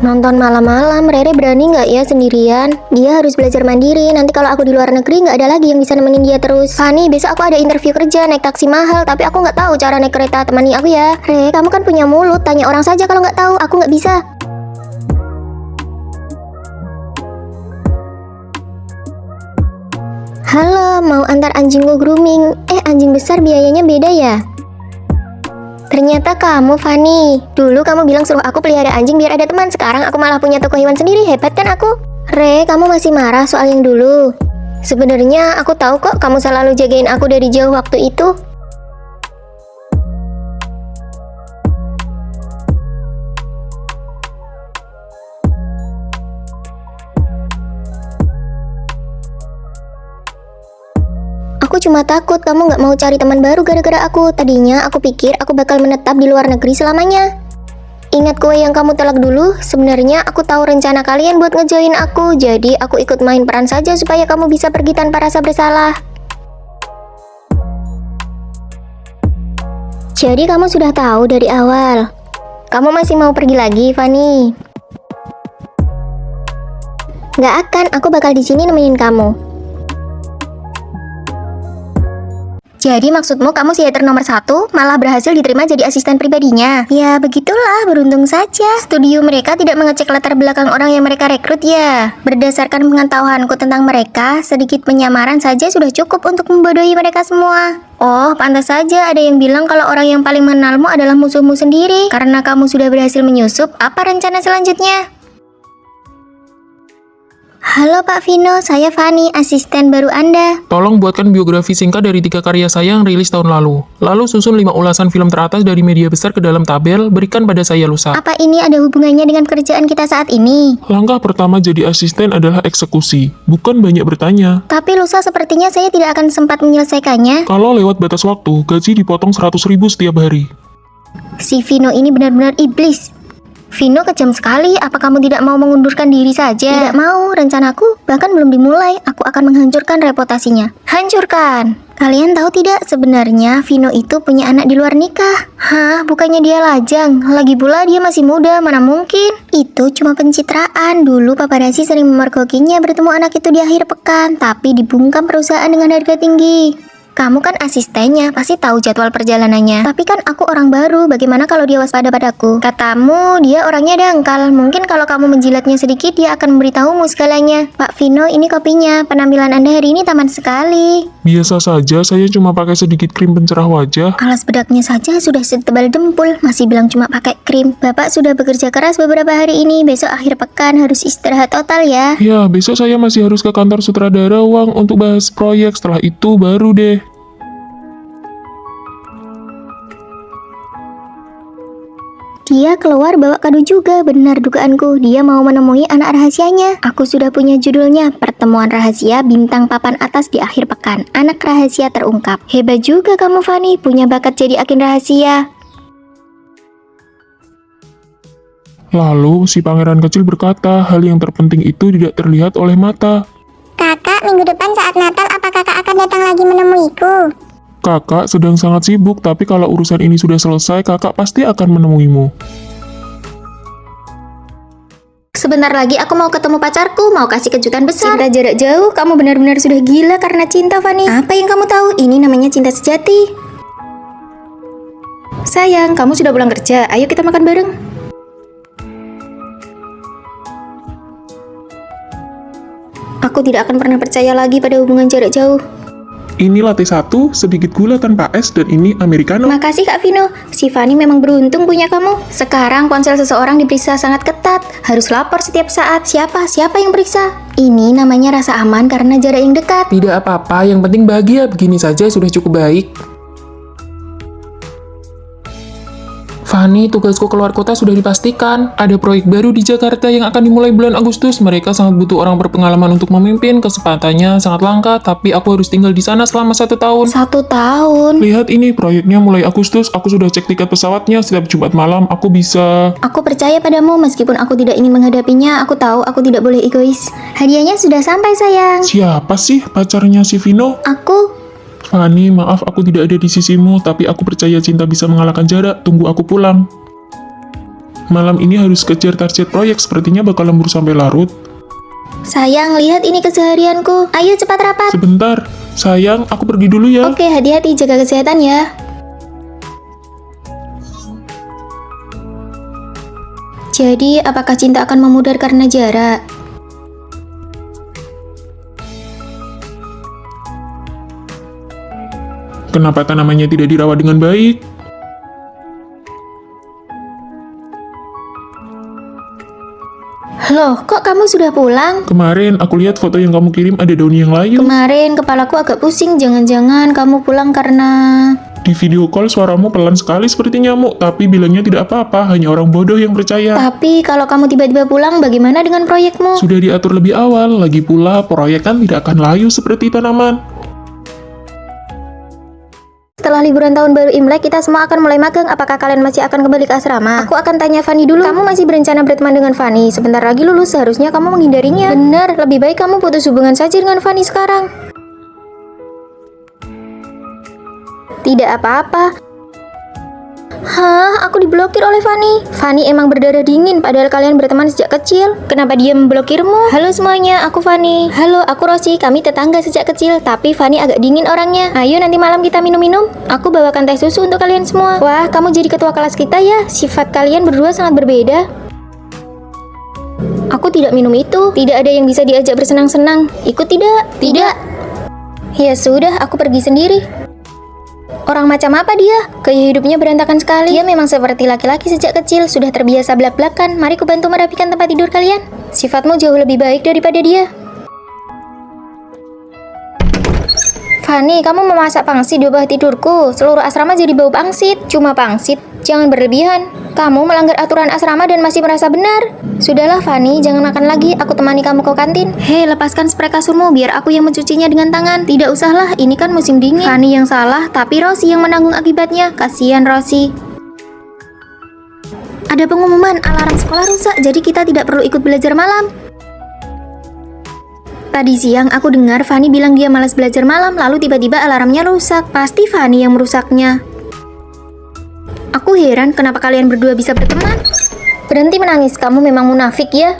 Nonton malam-malam, Rere berani nggak ya sendirian? Dia harus belajar mandiri. Nanti kalau aku di luar negeri nggak ada lagi yang bisa nemenin dia terus. Fanny, besok aku ada interview kerja naik taksi mahal. Tapi aku nggak tahu cara naik kereta. Temani aku ya. Re, kamu kan punya mulut. Tanya orang saja kalau nggak tahu. Aku nggak bisa. Halo, mau antar anjingku grooming. Anjing besar biayanya beda ya? Ternyata kamu, Fanny. Dulu kamu bilang suruh aku pelihara anjing biar ada teman. Sekarang aku malah punya toko hewan sendiri. Hebat kan aku? Re, kamu masih marah soal yang dulu? Sebenarnya aku tahu kok kamu selalu jagain aku dari jauh waktu itu. Aku cuma takut kamu nggak mau cari teman baru gara-gara aku. Tadinya aku pikir aku bakal menetap di luar negeri selamanya. Ingat kue yang kamu tolak dulu? Sebenarnya aku tahu rencana kalian buat ngejoin aku. Jadi aku ikut main peran saja supaya kamu bisa pergi tanpa rasa bersalah. Jadi kamu sudah tahu dari awal. Kamu masih mau pergi lagi, Fanny? Nggak akan, aku bakal di sini nemenin kamu. Jadi maksudmu kamu si hater nomor 1 malah berhasil diterima jadi asisten pribadinya? Ya begitulah, beruntung saja. Studio mereka tidak mengecek latar belakang orang yang mereka rekrut ya. Berdasarkan pengetahuanku tentang mereka, sedikit penyamaran saja sudah cukup untuk membodohi mereka semua. Oh, pantas saja ada yang bilang kalau orang yang paling mengenalmu adalah musuhmu sendiri. Karena kamu sudah berhasil menyusup, apa rencana selanjutnya? Halo Pak Vino, saya Fanny, asisten baru Anda. Tolong buatkan biografi singkat dari 3 karya saya yang rilis tahun lalu. Lalu susun 5 ulasan film teratas dari media besar ke dalam tabel, berikan pada saya lusa. Apa ini ada hubungannya dengan pekerjaan kita saat ini? Langkah pertama jadi asisten adalah eksekusi, bukan banyak bertanya. Tapi lusa sepertinya saya tidak akan sempat menyelesaikannya. Kalau lewat batas waktu, gaji dipotong 100.000 setiap hari. Si Vino ini benar-benar iblis. Vino kejam sekali, apa kamu tidak mau mengundurkan diri saja? Tidak mau, rencanaku bahkan belum dimulai. Aku akan menghancurkan reputasinya. Hancurkan! Kalian tahu tidak, sebenarnya Vino itu punya anak di luar nikah. Hah, bukannya dia lajang? Lagi pula dia masih muda, mana mungkin? Itu cuma pencitraan. Dulu paparazzi sering memergokinya bertemu anak itu di akhir pekan, tapi dibungkam perusahaan dengan harga tinggi. Kamu kan asistennya, pasti tahu jadwal perjalanannya. Tapi kan aku orang baru, bagaimana kalau dia waspada padaku? Katamu, dia orangnya dangkal. Mungkin kalau kamu menjilatnya sedikit, dia akan memberitahumu segalanya. Pak Vino, ini kopinya. Penampilan Anda hari ini tampan sekali. Biasa saja, saya cuma pakai sedikit krim pencerah wajah. Alas bedaknya saja sudah setebal dempul, masih bilang cuma pakai krim. Bapak sudah bekerja keras beberapa hari ini, besok akhir pekan harus istirahat total ya. Ya, besok saya masih harus ke kantor sutradara uang untuk bahas proyek. Setelah itu baru deh. Dia keluar bawa kado juga, benar dugaanku. Dia mau menemui anak rahasianya. Aku sudah punya judulnya, Pertemuan Rahasia Bintang Papan Atas di Akhir Pekan. Anak rahasia terungkap. Hebat juga kamu, Fanny, punya bakat jadi agen rahasia. Lalu, si pangeran kecil berkata, hal yang terpenting itu tidak terlihat oleh mata. Kakak, minggu depan saat Natal, apa kakak akan datang lagi menemuiku? Kakak sedang sangat sibuk, tapi kalau urusan ini sudah selesai, kakak pasti akan menemuimu. Sebentar lagi aku mau ketemu pacarku, mau kasih kejutan besar. Cinta jarak jauh, kamu benar-benar sudah gila karena cinta, Fanny. Apa yang kamu tahu? Ini namanya cinta sejati. Sayang, kamu sudah pulang kerja, ayo kita makan bareng. Aku tidak akan pernah percaya lagi pada hubungan jarak jauh. Ini latte 1, sedikit gula tanpa es, dan ini americano. Makasih Kak Vino, si Fanny memang beruntung punya kamu. Sekarang ponsel seseorang diperiksa sangat ketat, harus lapor setiap saat. Siapa yang periksa? Ini namanya rasa aman karena jarak yang dekat. Tidak apa-apa, yang penting bahagia. Begini saja sudah cukup baik. Fanny, tugasku keluar kota sudah dipastikan. Ada proyek baru di Jakarta yang akan dimulai bulan Agustus. Mereka sangat butuh orang berpengalaman untuk memimpin. Kesempatannya sangat langka, tapi aku harus tinggal di sana selama 1 tahun. 1 tahun. Lihat ini, proyeknya mulai Agustus. Aku sudah cek tiket pesawatnya. Setiap Jumat malam, aku bisa... Aku percaya padamu meskipun aku tidak ingin menghadapinya. Aku tahu aku tidak boleh egois. Hadiahnya sudah sampai, sayang. Siapa sih pacarnya si Vino? Aku. Fanny, maaf aku tidak ada di sisimu, tapi aku percaya cinta bisa mengalahkan jarak. Tunggu aku pulang. Malam ini harus kejar target proyek, sepertinya bakal lembur sampai larut. Sayang, lihat ini keseharianku. Ayo cepat rapat. Sebentar, sayang, aku pergi dulu ya. Oke, hati-hati, jaga kesehatan ya. Jadi, apakah cinta akan memudar karena jarak? Kenapa tanamannya tidak dirawat dengan baik? Loh, kok kamu sudah pulang? Kemarin aku lihat foto yang kamu kirim ada daun yang layu. Kemarin kepalaku agak pusing, jangan-jangan kamu pulang karena... Di video call suaramu pelan sekali seperti nyamuk, tapi bilangnya tidak apa-apa, hanya orang bodoh yang percaya. Tapi kalau kamu tiba-tiba pulang, bagaimana dengan proyekmu? Sudah diatur lebih awal, lagi pula proyek kan tidak akan layu seperti tanaman. Setelah liburan tahun baru Imlek, kita semua akan mulai magang. Apakah kalian masih akan kembali ke asrama? Aku akan tanya Fanny dulu. Kamu masih berencana berteman dengan Fanny? Sebentar lagi lulus, seharusnya kamu menghindarinya. Benar, lebih baik kamu putus hubungan saja dengan Fanny sekarang. Tidak apa-apa. Hah, aku diblokir oleh Fanny. Fanny emang berdarah dingin, padahal kalian berteman sejak kecil. Kenapa dia memblokirmu? Halo semuanya, aku Fanny. Halo, aku Rosi. Kami tetangga sejak kecil, tapi Fanny agak dingin orangnya. Ayo nanti malam kita minum-minum. Aku bawakan teh susu untuk kalian semua. Wah, kamu jadi ketua kelas kita ya? Sifat kalian berdua sangat berbeda. Aku tidak minum itu. Tidak ada yang bisa diajak bersenang-senang. Ikut tidak? Tidak. Ya sudah, aku pergi sendiri. Orang macam apa dia? Gaya hidupnya berantakan sekali. Dia memang seperti laki-laki sejak kecil, sudah terbiasa belak-belakan. Mari ku bantu merapikan tempat tidur kalian. Sifatmu jauh lebih baik daripada dia. Fanny, kamu memasak pangsit di bawah tidurku. Seluruh asrama jadi bau pangsit. Cuma pangsit, jangan berlebihan. Kamu melanggar aturan asrama dan masih merasa benar. Sudahlah Fanny, jangan makan lagi. Aku temani kamu ke kantin. Hei, lepaskan spray kasurmu biar aku yang mencucinya dengan tangan. Tidak usahlah, ini kan musim dingin. Fanny yang salah, tapi Rosi yang menanggung akibatnya. Kasihan Rosi. Ada pengumuman alarm sekolah rusak, jadi kita tidak perlu ikut belajar malam. Tadi siang aku dengar Fanny bilang dia malas belajar malam, lalu tiba-tiba alarmnya rusak. Pasti Fanny yang merusaknya. Aku heran kenapa kalian berdua bisa berteman. Berhenti menangis, kamu memang munafik ya.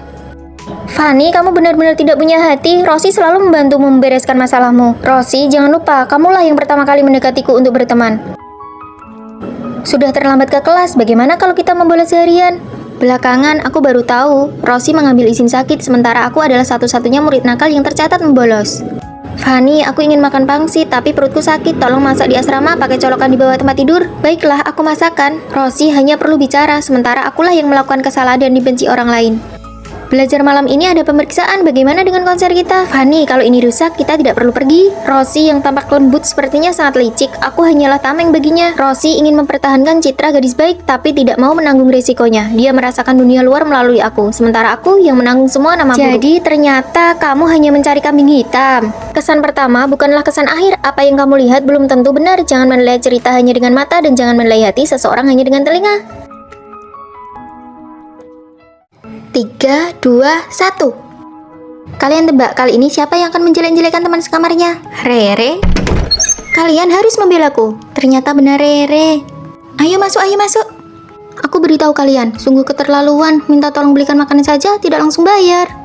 Fanny, kamu benar-benar tidak punya hati. Rosie selalu membantu membereskan masalahmu. Rosie, jangan lupa, kamulah yang pertama kali mendekatiku untuk berteman. Sudah terlambat ke kelas, bagaimana kalau kita membolos seharian? Belakangan, aku baru tahu, Rosie mengambil izin sakit, sementara aku adalah satu-satunya murid nakal yang tercatat membolos. Fanny, aku ingin makan pangsit, tapi perutku sakit. Tolong masak di asrama pakai colokan di bawah tempat tidur. Baiklah, aku masakan. Rosie hanya perlu bicara, sementara akulah yang melakukan kesalahan dan dibenci orang lain. Belajar malam ini ada pemeriksaan, bagaimana dengan konser kita? Fanny, kalau ini rusak, kita tidak perlu pergi. Rosie yang tampak lembut sepertinya sangat licik. Aku hanyalah tameng baginya. Rosie ingin mempertahankan citra gadis baik, tapi tidak mau menanggung resikonya. Dia merasakan dunia luar melalui aku, sementara aku yang menanggung semua nama buruk. Jadi ternyata kamu hanya mencari kambing hitam. Kesan pertama bukanlah kesan akhir. Apa yang kamu lihat belum tentu benar. Jangan menilai cerita hanya dengan mata dan jangan menilai hati seseorang hanya dengan telinga. 3, 2, 1. Kalian tebak kali ini siapa yang akan menjelek-jelekan teman sekamarnya? Rere? Kalian harus membelaku. Ternyata benar Rere. Ayo masuk, ayo masuk. Aku beritahu kalian, sungguh keterlaluan. Minta tolong belikan makanan saja, tidak langsung bayar.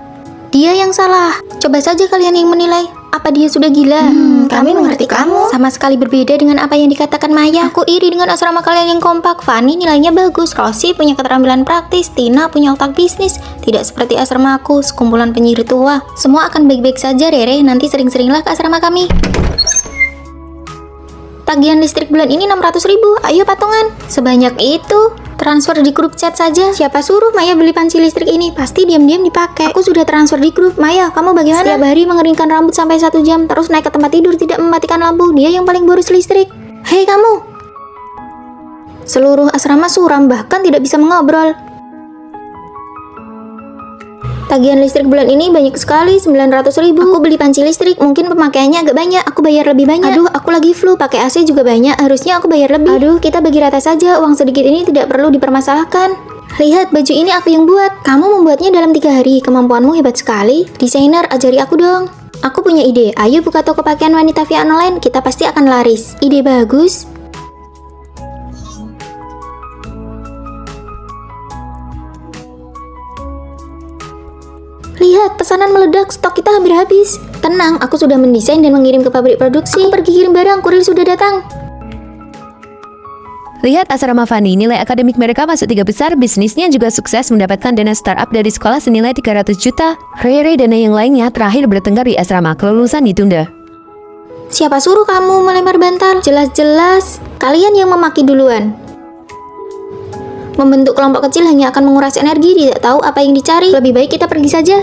Dia yang salah. Coba saja kalian yang menilai. Apa dia sudah gila? Kami mengerti kamu. Sama sekali berbeda dengan apa yang dikatakan Maya. Aku iri dengan asrama kalian yang kompak. Fanny nilainya bagus, Rosie punya keterampilan praktis, Tina punya otak bisnis. Tidak seperti asrama aku, sekumpulan penyihir tua. Semua akan baik-baik saja, Rere. Nanti sering-seringlah ke asrama kami. Tagihan listrik bulan ini 600.000. Ayo patungan. Sebanyak itu. Transfer di grup chat saja. Siapa suruh Maya beli panci listrik ini? Pasti diam-diam dipakai. Aku sudah transfer di grup. Maya, kamu bagaimana? Setiap hari mengeringkan rambut sampai 1 jam, terus naik ke tempat tidur tidak mematikan lampu. Dia yang paling boros listrik. Hei kamu. Seluruh asrama suram, bahkan tidak bisa mengobrol. Tagihan listrik bulan ini banyak sekali, 900.000. Aku beli panci listrik, mungkin pemakaiannya agak banyak, aku bayar lebih banyak. Aduh, aku lagi flu, pakai AC juga banyak, harusnya aku bayar lebih. Aduh, kita bagi rata saja, uang sedikit ini tidak perlu dipermasalahkan. Lihat, baju ini aku yang buat. Kamu membuatnya dalam 3 hari, kemampuanmu hebat sekali. Desainer, ajari aku dong. Aku punya ide, ayo buka toko pakaian wanita via online, kita pasti akan laris. Ide bagus. Lihat, pesanan meledak, stok kita hampir habis. Tenang, aku sudah mendesain dan mengirim ke pabrik produksi. Aku pergi kirim barang, kurir sudah datang. Lihat asrama Fanny, nilai akademik mereka masuk 3 besar, bisnisnya juga sukses mendapatkan dana startup dari sekolah senilai 300 juta. Rere dan yang lainnya terakhir bertengkar di asrama, kelulusan ditunda. Siapa suruh kamu melempar bantal? Jelas-jelas kalian yang memaki duluan. Membentuk kelompok kecil hanya akan menguras energi, tidak tahu apa yang dicari. Lebih baik kita pergi saja.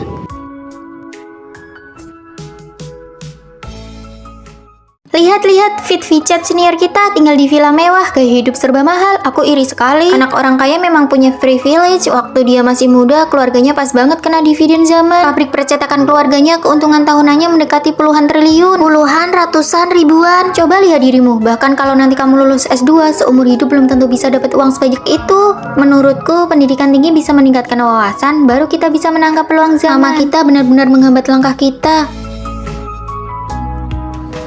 Lihat-lihat, fit chat senior kita tinggal di villa mewah, gaya hidup serba mahal. Aku iri sekali. Anak orang kaya memang punya privilege. Waktu dia masih muda, keluarganya pas banget kena dividen zaman. Pabrik percetakan keluarganya keuntungan tahunannya mendekati puluhan triliun. Puluhan, ratusan, ribuan. Coba lihat dirimu. Bahkan kalau nanti kamu lulus S2, seumur hidup belum tentu bisa dapat uang sebanyak itu. Menurutku, pendidikan tinggi bisa meningkatkan wawasan, baru kita bisa menangkap peluang zaman. Mama kita benar-benar menghambat langkah kita.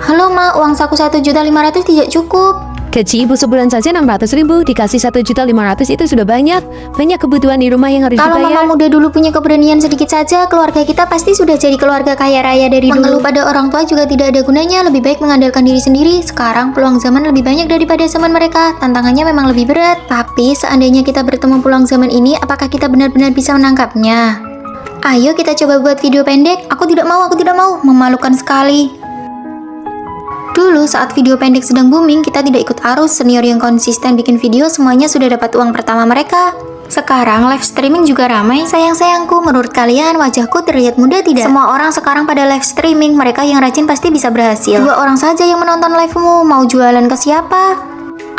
Halo Ma, uang saku 1.500.000 tidak cukup. Gaji ibu sebulan saja 600.000, dikasih 1.500.000 itu sudah banyak. Banyak kebutuhan di rumah yang harus Kalau dibayar. mama muda dulu punya keberanian sedikit saja, keluarga kita pasti sudah jadi keluarga kaya raya dari dulu. Mengeluh pada orang tua juga tidak ada gunanya, lebih baik mengandalkan diri sendiri. Sekarang peluang zaman lebih banyak daripada zaman mereka, tantangannya memang lebih berat. Tapi seandainya kita bertemu peluang zaman ini, apakah kita benar-benar bisa menangkapnya? Ayo kita coba buat video pendek. Aku tidak mau, memalukan sekali. Dulu saat video pendek sedang booming, kita tidak ikut arus. Senior yang konsisten bikin video semuanya sudah dapat uang pertama mereka. Sekarang live streaming juga ramai. Sayang-sayangku, menurut kalian wajahku terlihat muda tidak? Semua orang sekarang pada live streaming. Mereka yang rajin pasti bisa berhasil. 2 orang saja yang menonton livemu. Mau jualan ke siapa?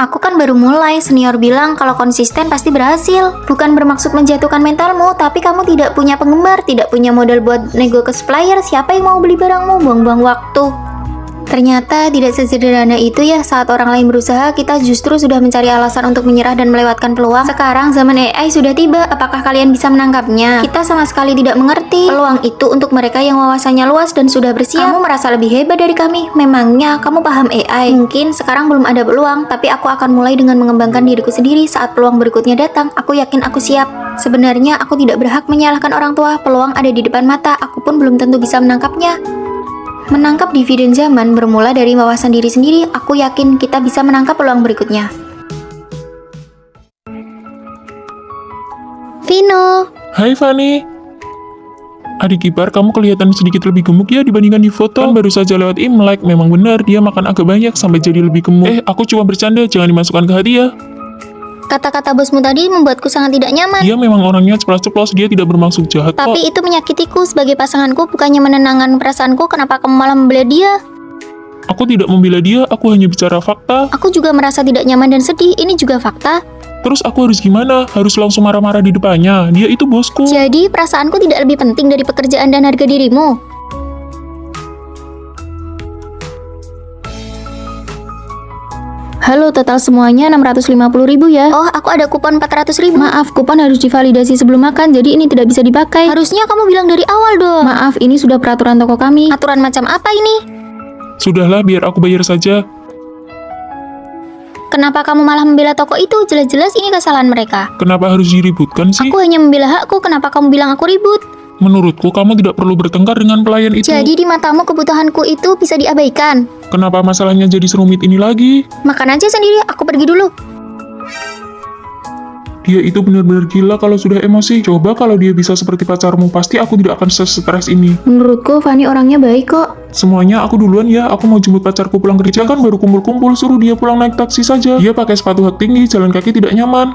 Aku kan baru mulai. Senior bilang kalau konsisten pasti berhasil. Bukan bermaksud menjatuhkan mentalmu, tapi kamu tidak punya penggemar, tidak punya modal buat nego ke supplier. Siapa yang mau beli barangmu? Buang-buang waktu. Ternyata tidak sesederhana itu ya. Saat orang lain berusaha, kita justru sudah mencari alasan untuk menyerah dan melewatkan peluang. Sekarang zaman AI sudah tiba, apakah kalian bisa menangkapnya? Kita sama sekali tidak mengerti. Peluang itu untuk mereka yang wawasannya luas dan sudah bersiap. Kamu merasa lebih hebat dari kami. Memangnya kamu paham AI? Mungkin sekarang belum ada peluang, tapi aku akan mulai dengan mengembangkan diriku sendiri. Saat peluang berikutnya datang, aku yakin aku siap. Sebenarnya aku tidak berhak menyalahkan orang tua. Peluang ada di depan mata, aku pun belum tentu bisa menangkapnya. Menangkap dividen zaman bermula dari wawasan diri sendiri. Aku yakin kita bisa menangkap peluang berikutnya. Vino, Hai Fanny. Adik ipar, kamu kelihatan sedikit lebih gemuk ya dibandingkan di foto. Kan baru saja lewat Imlek, memang benar dia makan agak banyak sampai jadi lebih gemuk. Aku cuma bercanda, jangan dimasukkan ke hati ya. kata-kata bosmu tadi membuatku sangat tidak nyaman. Dia memang orangnya ceplas-ceplos, dia tidak bermaksud jahat kok. Tapi itu menyakitiku. Sebagai pasanganku, bukannya menenangkan perasaanku, kenapa kamu malah membela dia? Aku tidak membela dia, aku hanya bicara fakta. Aku juga merasa tidak nyaman dan sedih. Ini juga fakta. Terus aku harus gimana? Harus langsung marah-marah di depannya? Dia itu bosku. Jadi perasaanku tidak lebih penting dari pekerjaan dan harga dirimu. Halo, total semuanya 650.000 ya. Oh, aku ada kupon 400.000. Maaf, kupon harus divalidasi sebelum makan, jadi ini tidak bisa dipakai. Harusnya kamu bilang dari awal dong. Maaf, ini sudah peraturan toko kami. Aturan macam apa ini? Sudahlah, biar aku bayar saja. Kenapa kamu malah membela toko itu? Jelas-jelas ini kesalahan mereka. Kenapa harus diributkan sih? Aku hanya membela hakku, kenapa kamu bilang aku ribut? Menurutku, kamu tidak perlu bertengkar dengan pelayan itu. Jadi di matamu kebutuhanku itu bisa diabaikan. Kenapa masalahnya jadi serumit ini lagi? Makan aja sendiri, aku pergi dulu. Dia itu benar-benar gila kalau sudah emosi. Coba kalau dia bisa seperti pacarmu, pasti aku tidak akan stres ini. Menurutku, Fanny orangnya baik kok. Semuanya aku duluan ya, aku mau jemput pacarku pulang kerja kan baru kumpul-kumpul, suruh dia pulang naik taksi saja. Dia pakai sepatu hak tinggi, jalan kaki tidak nyaman.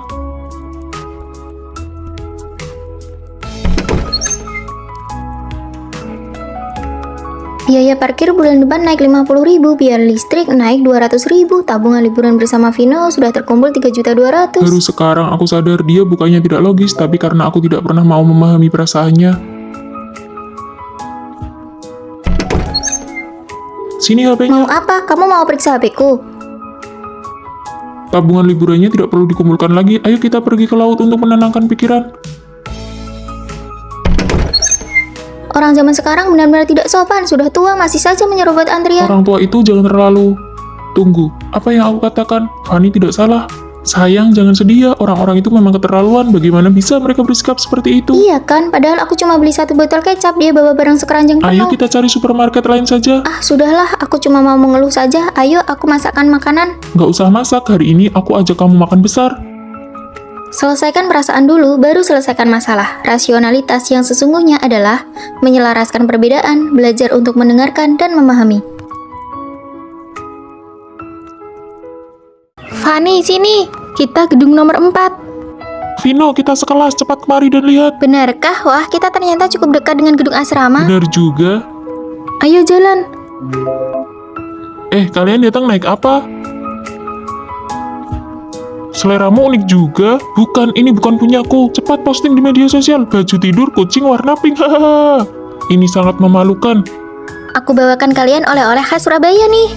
Biaya parkir bulan depan naik 50.000, biaya listrik naik 200.000, tabungan liburan bersama Vino sudah terkumpul 3.200.000. Baru sekarang aku sadar dia bukannya tidak logis, tapi karena aku tidak pernah mau memahami perasaannya. Sini Mau HP-nya. apa? Kamu mau periksa HP-ku? Tabungan liburannya tidak perlu dikumpulkan lagi. Ayo kita pergi ke laut untuk menenangkan pikiran. Orang zaman sekarang benar-benar tidak sopan, sudah tua masih saja menyerobot antrian. Orang tua itu jangan terlalu... Tunggu, apa yang aku katakan? Fanny tidak salah. Sayang, jangan sedih ya. Orang-orang itu memang keterlaluan. Bagaimana bisa mereka bersikap seperti itu? Iya kan, padahal aku cuma beli 1 botol kecap, dia bawa barang sekeranjang Ayo penuh. kita cari supermarket lain saja. Ah, sudahlah, aku cuma mau mengeluh saja. Ayo, aku masakkan makanan. Nggak usah masak, hari ini aku ajak kamu makan besar. Selesaikan perasaan dulu, baru selesaikan masalah. Rasionalitas yang sesungguhnya adalah menyelaraskan perbedaan, belajar untuk mendengarkan dan memahami. Fanny, sini. Kita gedung nomor 4. Vino, kita sekelas, cepat kemari dan lihat. Benarkah? Wah, kita ternyata cukup dekat dengan gedung asrama. Benar juga. Ayo jalan. Kalian datang naik apa? Seleramu unik juga. Bukan, ini bukan punyaku. Cepat posting di media sosial. Baju tidur kucing warna pink. Hahaha. Ini sangat memalukan. Aku bawakan kalian oleh-oleh khas Surabaya nih.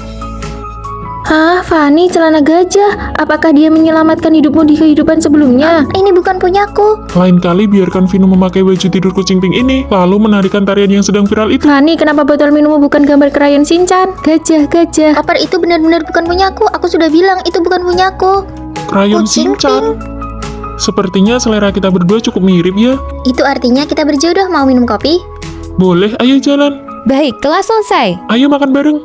Hah, Fanny, celana gajah. Apakah dia menyelamatkan hidupmu di kehidupan sebelumnya? Ini bukan punyaku. Lain kali biarkan Vino memakai baju tidur kucing pink ini, lalu menarikan tarian yang sedang viral itu. Fanny, kenapa botol minummu bukan gambar krayon Shinchan? Gajah, gajah. Koper itu benar-benar bukan punyaku. Aku sudah bilang itu bukan punyaku. Krayon Kucing Shinchan. Sepertinya selera kita berdua cukup mirip ya. Itu artinya kita berjodoh. Mau minum kopi? Boleh, ayo jalan. Baik, kelas selesai. Ayo makan bareng.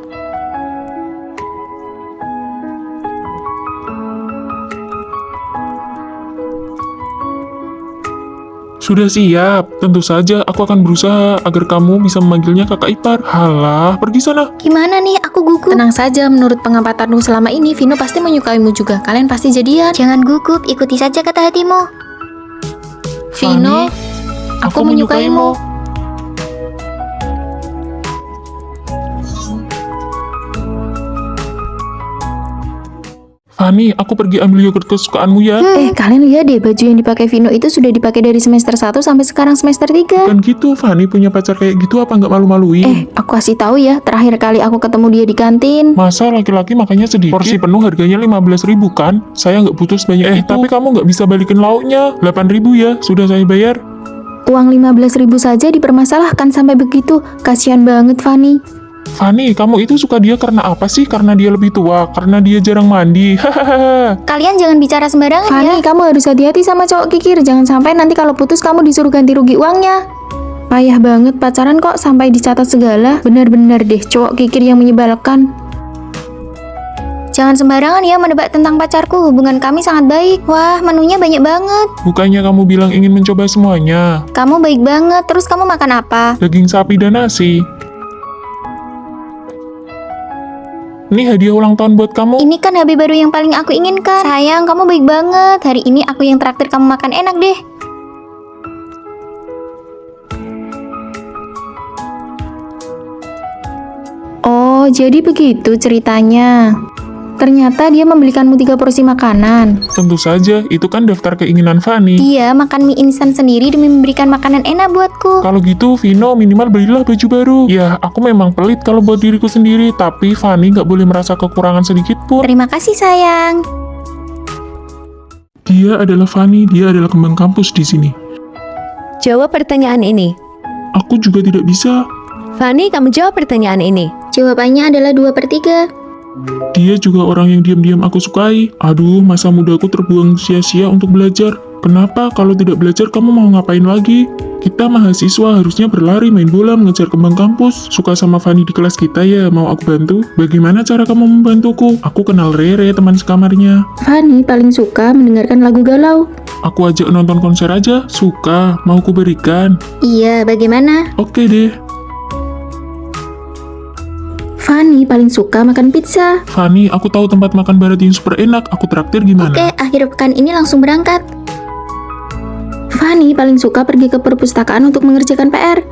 Sudah siap. Tentu saja aku akan berusaha agar kamu bisa memanggilnya kakak ipar. Halah, pergi sana. Gimana nih? Aku gugup. Tenang saja, menurut pengampatanmu selama ini, Vino pasti menyukaimu juga. Kalian pasti jadian. Jangan gugup, ikuti saja kata hatimu. Vino, aku menyukaimu. Fanny, aku pergi ambil yogurt kesukaanmu ya. Kalian lihat deh, baju yang dipakai Vino itu sudah dipakai dari semester 1 sampai sekarang semester 3. Kan gitu, Fanny punya pacar kayak gitu apa nggak malu-maluin? Aku kasih tahu ya, terakhir kali aku ketemu dia di kantin. Masa laki-laki makanya sedikit? Porsi penuh harganya 15.000 kan? Saya nggak butuh sebanyak itu. Tapi kamu nggak bisa balikin lauknya. 8.000 ya, sudah saya bayar. Uang 15.000 saja dipermasalahkan sampai begitu. Kasihan banget Fanny. Fanny, kamu itu suka dia karena apa sih? Karena dia lebih tua? Karena dia jarang mandi? Hahaha. Kalian jangan bicara sembarangan ya. Fanny, kamu harus hati-hati sama cowok kikir. Jangan sampai nanti kalau putus kamu disuruh ganti rugi uangnya. Payah banget pacaran kok sampai dicatat segala. Benar-benar deh cowok kikir yang menyebalkan. Jangan sembarangan ya menebak tentang pacarku. Hubungan kami sangat baik. Wah, menunya banyak banget. Bukannya kamu bilang ingin mencoba semuanya? Kamu baik banget. Terus kamu makan apa? Daging sapi dan nasi. Ini hadiah ulang tahun buat kamu. Ini kan HP baru yang paling aku inginkan. Sayang, kamu baik banget. Hari ini aku yang traktir kamu makan enak deh. Oh, jadi begitu ceritanya. Ternyata dia membelikanmu 3 porsi makanan. Tentu saja, itu kan daftar keinginan Fanny. Dia makan mie instan sendiri demi memberikan makanan enak buatku. Kalau gitu, Vino minimal belilah baju baru. Ya, aku memang pelit kalau buat diriku sendiri, tapi Fanny nggak boleh merasa kekurangan sedikit pun. Terima kasih sayang. Dia adalah Fanny, dia adalah kembang kampus di sini. Jawab pertanyaan ini. Aku juga tidak bisa. Fanny, kamu jawab pertanyaan ini. Jawabannya adalah 2/3. Dia juga orang yang diam-diam aku sukai. Aduh, masa mudaku terbuang sia-sia untuk belajar. Kenapa kalau tidak belajar kamu mau ngapain lagi? Kita mahasiswa harusnya berlari, main bola, mengejar kembang kampus. Suka sama Fanny di kelas kita ya, mau aku bantu? Bagaimana cara kamu membantuku? Aku kenal Rere, teman sekamarnya. Fanny paling suka mendengarkan lagu galau. Aku ajak nonton konser aja. Suka, mau ku berikan. Iya, bagaimana? Oke deh. Fanny paling suka makan pizza. Fanny, aku tahu tempat makan barat yang super enak. Aku traktir gimana? Oke, akhir pekan ini langsung berangkat. Fanny paling suka pergi ke perpustakaan untuk mengerjakan PR.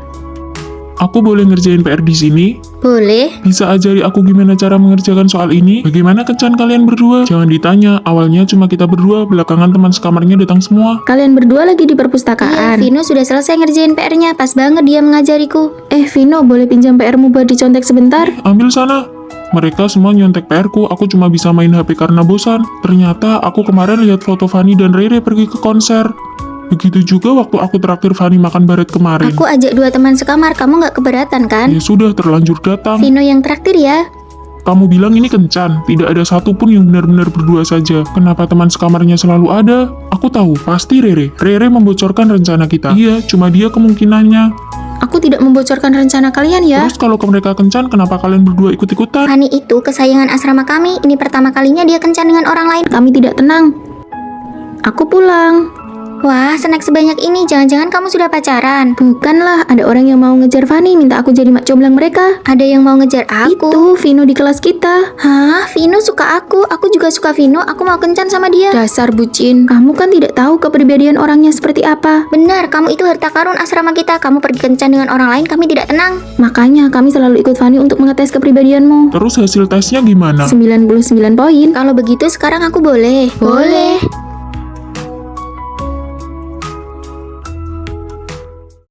Aku boleh ngerjain PR di sini? Boleh. Bisa ajari aku gimana cara mengerjakan soal ini? Bagaimana kencan kalian berdua? Jangan ditanya, awalnya cuma kita berdua, belakangan teman sekamarnya datang semua. Kalian berdua lagi di Iya, perpustakaan. Vino sudah selesai ngerjain PR-nya. Pas banget dia mengajariku. Vino, boleh pinjam PR-mu buat dicontek sebentar? Ambil sana. Mereka semua nyontek PR-ku, aku cuma bisa main HP karena bosan. Ternyata aku kemarin lihat foto Fanny dan Rere pergi ke konser. Begitu juga waktu aku traktir Fanny makan barat kemarin. Aku ajak 2 teman sekamar. Kamu nggak keberatan kan? Ya sudah, terlanjur datang. Vino yang traktir ya. Kamu bilang ini kencan, tidak ada satupun yang benar-benar berdua saja. Kenapa teman sekamarnya selalu ada? Aku tahu, pasti Rere. Rere membocorkan rencana kita. Iya, cuma dia kemungkinannya. Aku tidak membocorkan rencana kalian ya. Terus kalau mereka kencan, kenapa kalian berdua ikut-ikutan? Fanny itu kesayangan asrama kami. Ini pertama kalinya dia kencan dengan orang lain. Kami tidak tenang. Aku pulang. Wah, snack sebanyak ini. Jangan-jangan kamu sudah pacaran. Bukanlah, ada orang yang mau ngejar Fanny, minta aku jadi mak comblang mereka. Ada yang mau ngejar aku. Itu Vino di kelas kita. Hah? Vino suka aku. Aku juga suka Vino. Aku mau kencan sama dia. Dasar bucin. Kamu kan tidak tahu kepribadian orangnya seperti apa. Benar, kamu itu harta karun asrama kita. Kamu pergi kencan dengan orang lain, kami tidak tenang. Makanya kami selalu ikut Fanny untuk mengetes kepribadianmu. Terus hasil tesnya gimana? 99 poin. Kalau begitu sekarang aku boleh. Boleh.